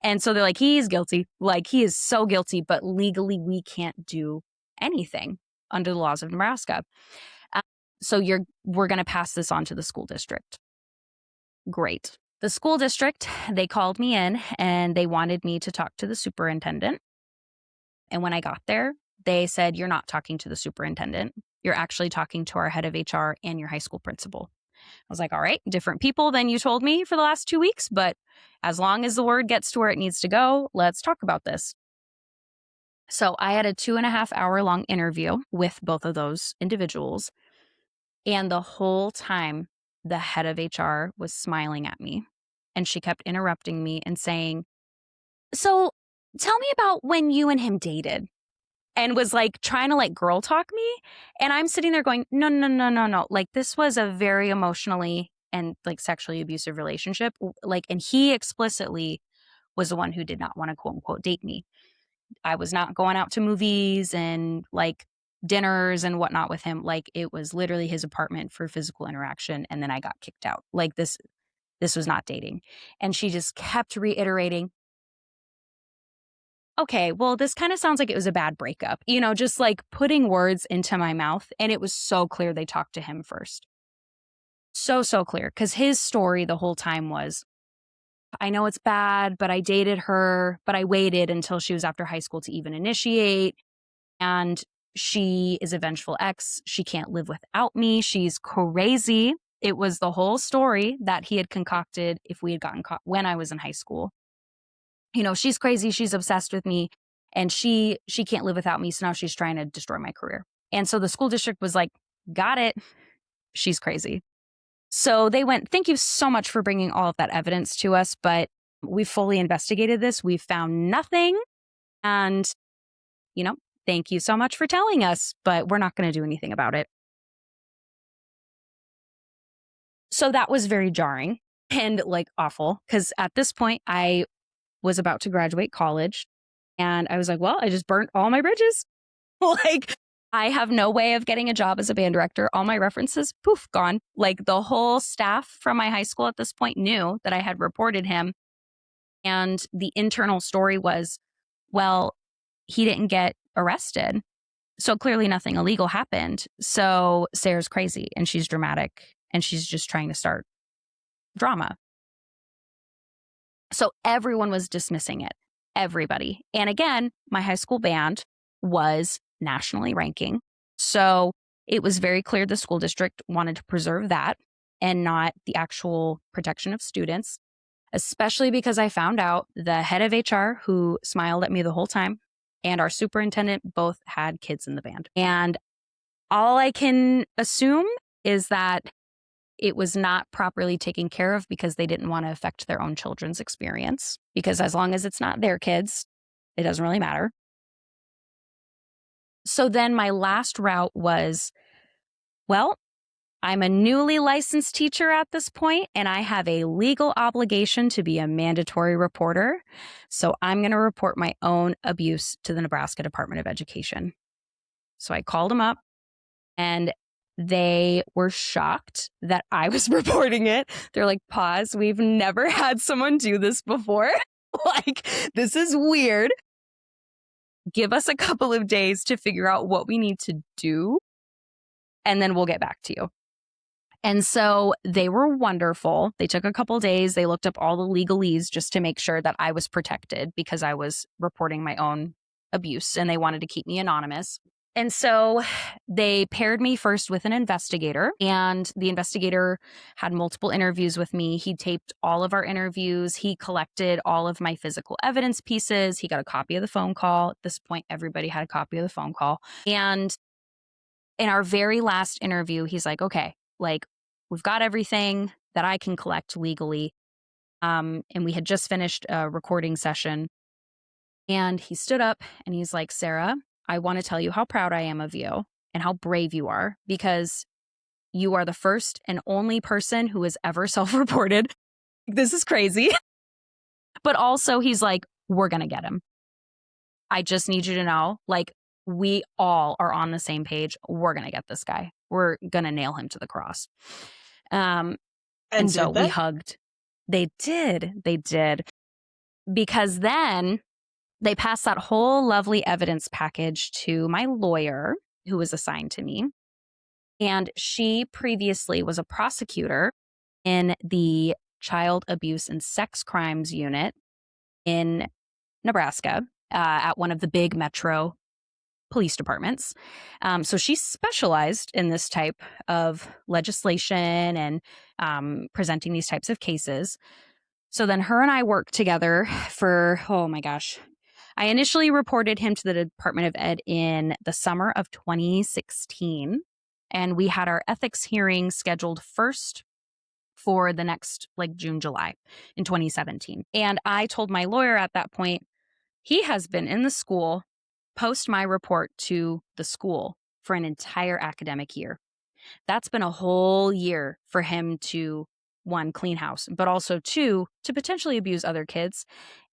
And so they're like, he's guilty. Like he is so guilty, but legally we can't do anything under the laws of Nebraska. So we're going to pass this on to the school district. Great. The school district, they called me in and they wanted me to talk to the superintendent. And when I got there, they said, you're not talking to the superintendent. You're actually talking to our head of HR and your high school principal. I was like, all right, different people than you told me for the last 2 weeks, but as long as the word gets to where it needs to go, let's talk about this. So I had a 2.5-hour long interview with both of those individuals. And the whole time, the head of HR was smiling at me. And she kept interrupting me and saying, so tell me about when you and him dated. And was like trying to like girl talk me. And I'm sitting there going, no, no, no, no, no. Like this was a very emotionally and like sexually abusive relationship. Like, and he explicitly was the one who did not want to quote unquote date me. I was not going out to movies and like dinners and whatnot with him. Like it was literally his apartment for physical interaction. And then I got kicked out. Like this was not dating. And she just kept reiterating, okay, well, this kind of sounds like it was a bad breakup, just like putting words into my mouth. And it was so clear they talked to him first. So clear. Because his story the whole time was, I know it's bad, but I dated her, but I waited until she was after high school to even initiate. And she is a vengeful ex. She can't live without me. She's crazy. It was the whole story that he had concocted if we had gotten caught when I was in high school. She's crazy. She's obsessed with me and she can't live without me. So now she's trying to destroy my career. And so the school district was like, got it. She's crazy. So they went, thank you so much for bringing all of that evidence to us, but we fully investigated this. We found nothing. And, thank you so much for telling us, but we're not going to do anything about it. So that was very jarring and like awful because at this point I was about to graduate college and I was like, well, I just burnt all my bridges. Like I have no way of getting a job as a band director. All my references, poof, gone. Like the whole staff from my high school at this point knew that I had reported him. And the internal story was, well, he didn't get arrested. So clearly nothing illegal happened. So Sarah's crazy and she's dramatic and she's just trying to start drama. So everyone was dismissing it. Everybody. And again, my high school band was nationally ranking. So it was very clear the school district wanted to preserve that and not the actual protection of students, especially because I found out the head of HR, who smiled at me the whole time, and our superintendent both had kids in the band. And all I can assume is that it was not properly taken care of because they didn't want to affect their own children's experience. Because as long as it's not their kids, it doesn't really matter. So then my last route was, well, I'm a newly licensed teacher at this point, and I have a legal obligation to be a mandatory reporter. So I'm going to report my own abuse to the Nebraska Department of Education. So I called them up, and they were shocked that I was reporting it. They're like, pause, we've never had someone do this before. Like, this is weird. Give us a couple of days to figure out what we need to do, and then we'll get back to you. And so they were wonderful. They took a couple of days. They looked up all the legalese just to make sure that I was protected because I was reporting my own abuse and they wanted to keep me anonymous. And so they paired me first with an investigator, and the investigator had multiple interviews with me. He taped all of our interviews. He collected all of my physical evidence pieces. He got a copy of the phone call. At this point, everybody had a copy of the phone call. And in our very last interview, he's like, okay, like we've got everything that I can collect legally. And we had just finished a recording session. And he stood up and he's like, Sarah, I want to tell you how proud I am of you and how brave you are because you are the first and only person who has ever self-reported. This is crazy. But also he's like, we're going to get him. I just need you to know, like, we all are on the same page. We're going to get this guy. We're going to nail him to the cross. And so we hugged. They did. Because then they passed that whole lovely evidence package to my lawyer, who was assigned to me. And she previously was a prosecutor in the Child Abuse and Sex Crimes Unit in Nebraska at one of the big metro police departments. So she specialized in this type of legislation and presenting these types of cases. So then her and I worked together for, oh my gosh. I initially reported him to the Department of Ed in the summer of 2016. And we had our ethics hearing scheduled first for the next like June, July in 2017. And I told my lawyer at that point, he has been in the school post my report to the school for an entire academic year. That's been a whole year for him to, one, clean house, but also two, to potentially abuse other kids.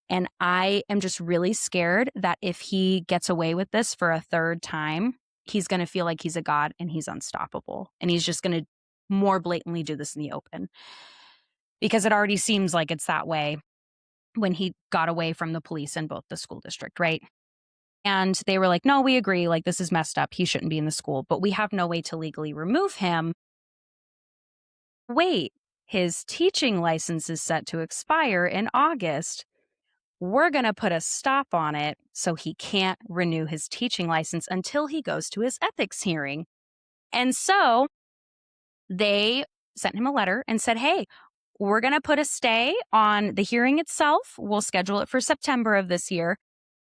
And I am just really scared that if he gets away with this for a third time, he's going to feel like he's a god and he's unstoppable. And he's just going to more blatantly do this in the open, because it already seems like it's that way when he got away from the police in both the school district, right? And they were like, no, we agree. Like, this is messed up. He shouldn't be in the school, but we have no way to legally remove him. Wait, his teaching license is set to expire in August. We're going to put a stop on it so he can't renew his teaching license until he goes to his ethics hearing. And so they sent him a letter and said, hey, we're going to put a stay on the hearing itself. We'll schedule it for September of this year,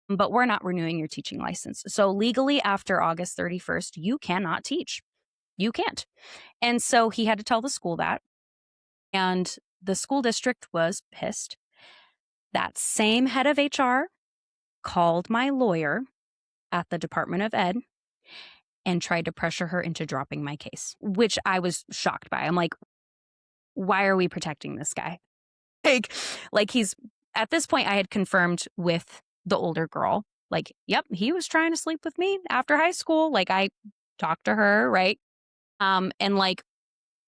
but we're not renewing your teaching license. So legally, after August 31st, you cannot teach. You can't. And so he had to tell the school that. And the school district was pissed. That same head of HR called my lawyer at the Department of Ed and tried to pressure her into dropping my case, which I was shocked by. I'm like, why are we protecting this guy? Like he's, at this point, I had confirmed with the older girl, like, yep, he was trying to sleep with me after high school. Like, I talked to her, right? And like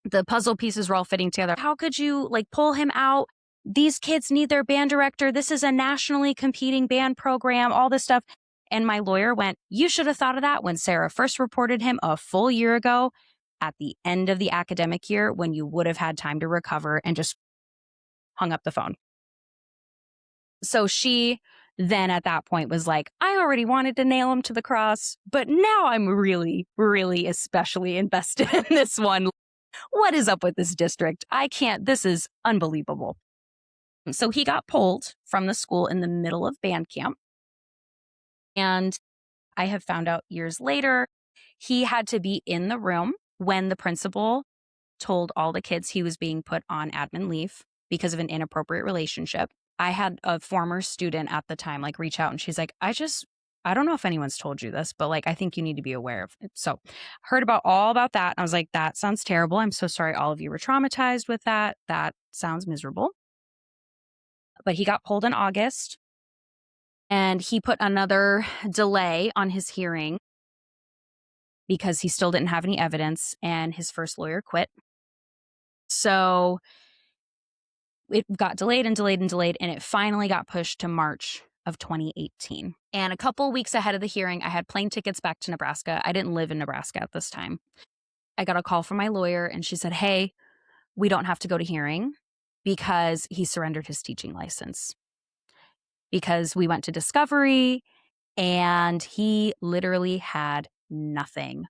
the puzzle pieces were all fitting together. How could you like pull him out? These kids need their band director. This is a nationally competing band program, all this stuff. And my lawyer went, you should have thought of that when Sarah first reported him a full year ago at the end of the academic year, when you would have had time to recover, and just hung up the phone. So she then at that point was like, I already wanted to nail him to the cross, but now I'm really, really especially invested in this one. What is up with this district? I can't, this is unbelievable. So he got pulled from the school in the middle of band camp. And I have found out years later, he had to be in the room when the principal told all the kids he was being put on admin leave because of an inappropriate relationship. I had a former student at the time like reach out, and she's like, I don't know if anyone's told you this, but like, I think you need to be aware of it. So heard all about that. I was like, that sounds terrible. I'm so sorry all of you were traumatized with that. That sounds miserable. But he got pulled in August, and he put another delay on his hearing because he still didn't have any evidence, and his first lawyer quit. So it got delayed and delayed and delayed, and it finally got pushed to March of 2018. And a couple weeks ahead of the hearing, I had plane tickets back to Nebraska. I didn't live in Nebraska at this time. I got a call from my lawyer, and she said, hey, we don't have to go to hearing because he surrendered his teaching license. Because we went to discovery and he literally had nothing.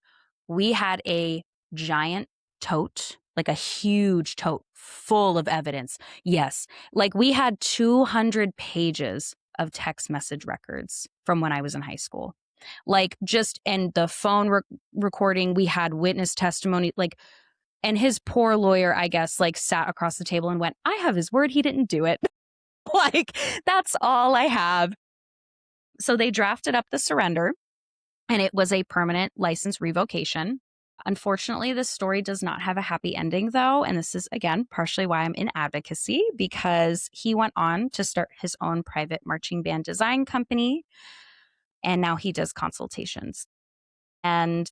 We had a giant tote, like a huge tote full of evidence. Yes, like we had 200 pages of text message records from when I was in high school. Like just, and the phone recording, we had witness testimony, like, and his poor lawyer, I guess, like sat across the table and went, I have his word he didn't do it. Like, that's all I have. So they drafted up the surrender, and it was a permanent license revocation. Unfortunately, this story does not have a happy ending, though. And this is, again, partially why I'm in advocacy, because he went on to start his own private marching band design company. And now he does consultations. And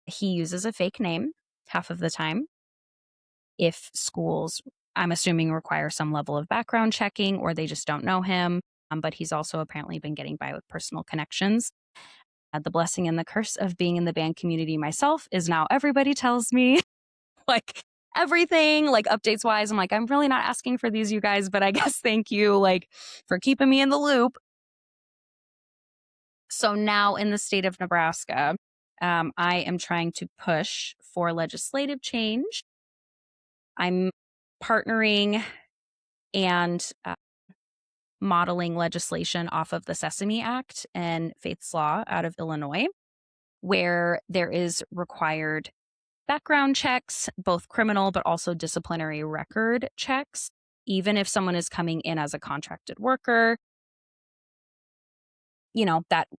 he uses a fake name half of the time. If schools, I'm assuming, require some level of background checking, or they just don't know him. But he's also apparently been getting by with personal connections. The blessing and the curse of being in the band community myself is now everybody tells me like everything, like updates wise. I'm like, I'm really not asking for these, you guys, but I guess thank you like for keeping me in the loop. So now in the state of Nebraska, I am trying to push for legislative change. I'm partnering and modeling legislation off of the Sesame Act and Faith's Law out of Illinois, where there is required background checks, both criminal but also disciplinary record checks, even if someone is coming in as a contracted worker. You know, that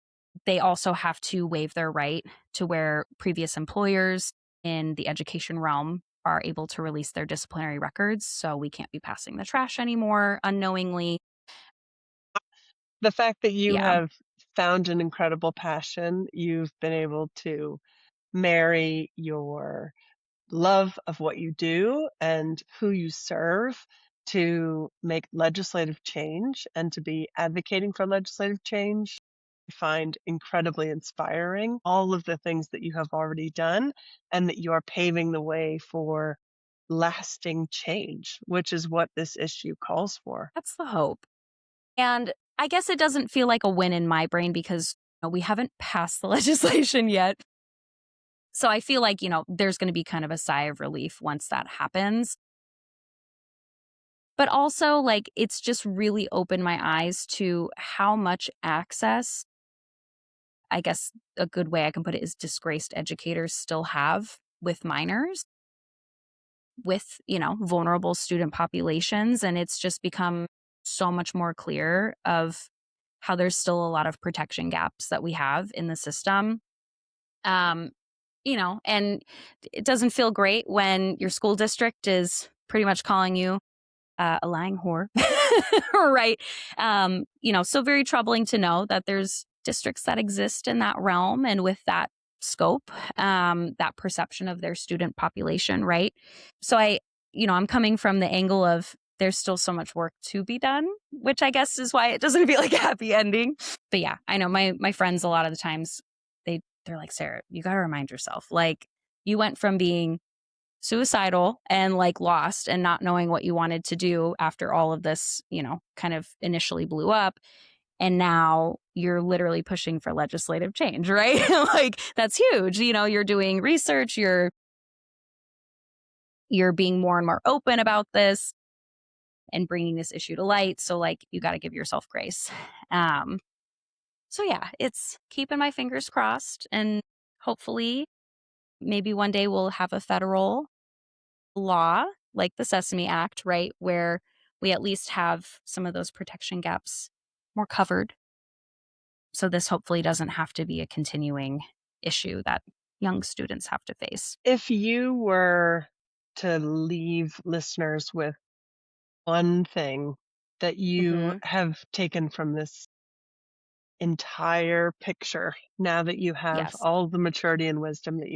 they also have to waive their right to where previous employers in the education realm are able to release their disciplinary records. So we can't be passing the trash anymore unknowingly. The fact that you Yeah, have found an incredible passion, you've been able to marry your love of what you do and who you serve to make legislative change and to be advocating for legislative change. I find incredibly inspiring all of the things that you have already done and that you are paving the way for lasting change, which is what this issue calls for. that's the hope. And I guess it doesn't feel like a win in my brain because we haven't passed the legislation yet. So I feel like, there's going to be kind of a sigh of relief once that happens. But also, like, it's just really opened my eyes to how much access, I guess a good way I can put it is disgraced educators still have with minors, with, vulnerable student populations. And it's just become so much more clear of how there's still a lot of protection gaps that we have in the system. Um, and it doesn't feel great when your school district is pretty much calling you a lying whore, right? So very troubling to know that there's districts that exist in that realm and with that scope, that perception of their student population, right? So I'm coming from the angle of there's still so much work to be done, which I guess is why it doesn't feel like a happy ending. But yeah, I know my friends a lot of the times they're like, Sarah, you got to remind yourself, like you went from being suicidal and like lost and not knowing what you wanted to do after all of this, kind of initially blew up. And now you're literally pushing for legislative change, right? Like that's huge. You're doing research, you're being more and more open about this and bringing this issue to light. So like you got to give yourself grace. Um so yeah, it's keeping my fingers crossed and hopefully maybe one day we'll have a federal law like the Sesame Act, right, where we at least have some of those protection gaps more covered. So this hopefully doesn't have to be a continuing issue that young students have to face. If you were to leave listeners with one thing that you Hmm. have taken from this entire picture, now that you have Yes. all the maturity and wisdom that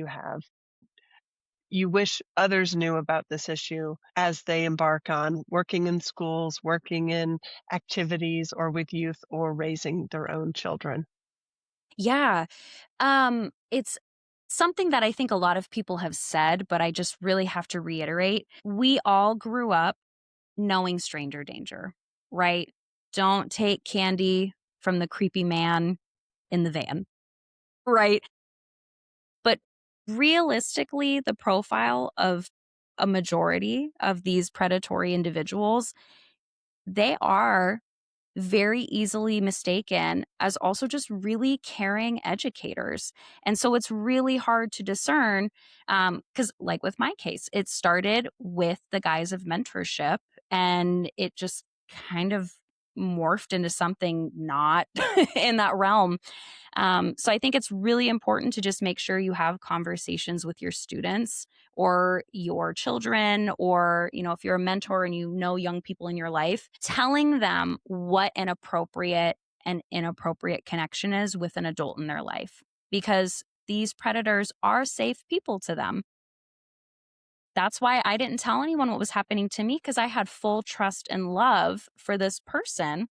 you wish others knew about this issue as they embark on working in schools, working in activities or with youth or raising their own children. Yeah. It's something that I think a lot of people have said, but I just really have to reiterate. We all grew up knowing stranger danger, right? Don't take candy from the creepy man in the van, right? But realistically, the profile of a majority of these predatory individuals, they are very easily mistaken as also just really caring educators. And so it's really hard to discern because, like with my case, it started with the guise of mentorship and it just kind of morphed into something not in that realm. So I think it's really important to just make sure you have conversations with your students or your children, or, if you're a mentor and you know young people in your life, telling them what an appropriate and inappropriate connection is with an adult in their life. Because these predators are safe people to them. That's why I didn't tell anyone what was happening to me because I had full trust and love for this person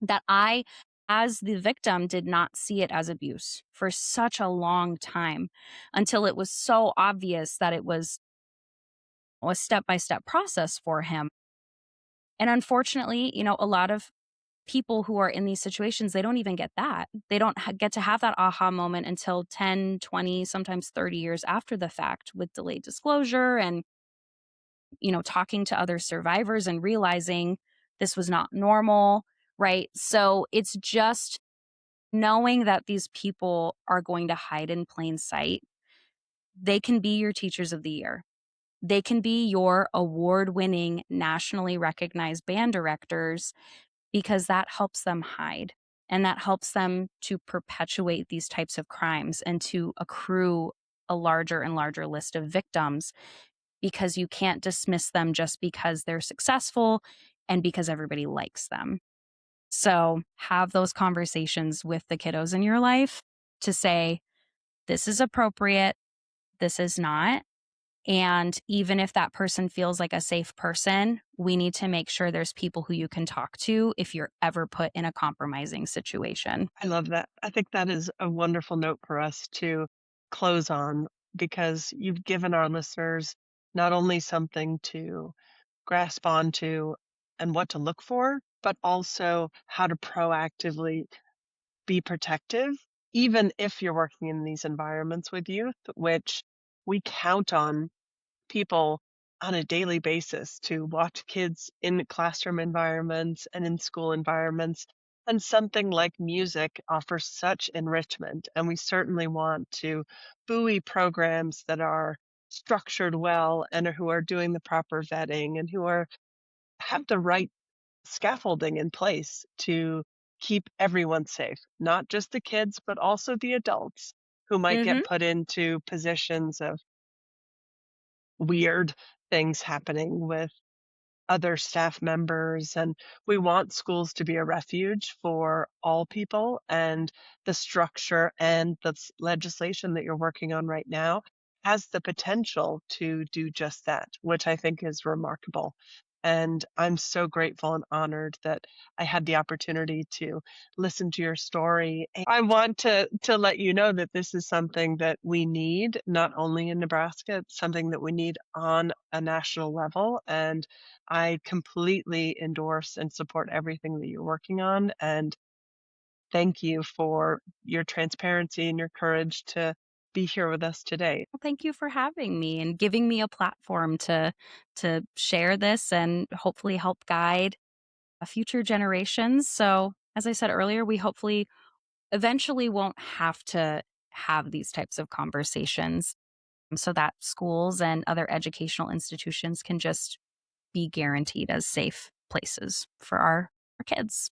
that I, as the victim, did not see it as abuse for such a long time until it was so obvious that it was a step by step process for him. And unfortunately, a lot of people who are in these situations, they don't even get that. They don't get to have that aha moment until 10, 20, sometimes 30 years after the fact with delayed disclosure and, talking to other survivors and realizing this was not normal. Right. So it's just knowing that these people are going to hide in plain sight. They can be your teachers of the year. They can be your award winning, nationally recognized band directors because that helps them hide. And that helps them to perpetuate these types of crimes and to accrue a larger and larger list of victims because you can't dismiss them just because they're successful and because everybody likes them. So have those conversations with the kiddos in your life to say, this is appropriate, this is not. And even if that person feels like a safe person, we need to make sure there's people who you can talk to if you're ever put in a compromising situation. I love that. I think that is a wonderful note for us to close on because you've given our listeners not only something to grasp onto and what to look for, but also how to proactively be protective, even if you're working in these environments with youth, which we count on people on a daily basis to watch kids in classroom environments and in school environments. And something like music offers such enrichment. And we certainly want to buoy programs that are structured well and who are doing the proper vetting and who are have the right scaffolding in place to keep everyone safe, not just the kids, but also the adults who might get Hmm. put into positions of weird things happening with other staff members. And we want schools to be a refuge for all people. And the structure and the legislation that you're working on right now has the potential to do just that, which I think is remarkable. And I'm so grateful and honored that I had the opportunity to listen to your story. I want to let you know that this is something that we need not only in Nebraska, it's something that we need on a national level. And I completely endorse and support everything that you're working on, and thank you for your transparency and your courage to be here with us today. Well, thank you for having me and giving me a platform to share this and hopefully help guide future generations. So, as I said earlier, we hopefully eventually won't have to have these types of conversations so that schools and other educational institutions can just be guaranteed as safe places for our kids.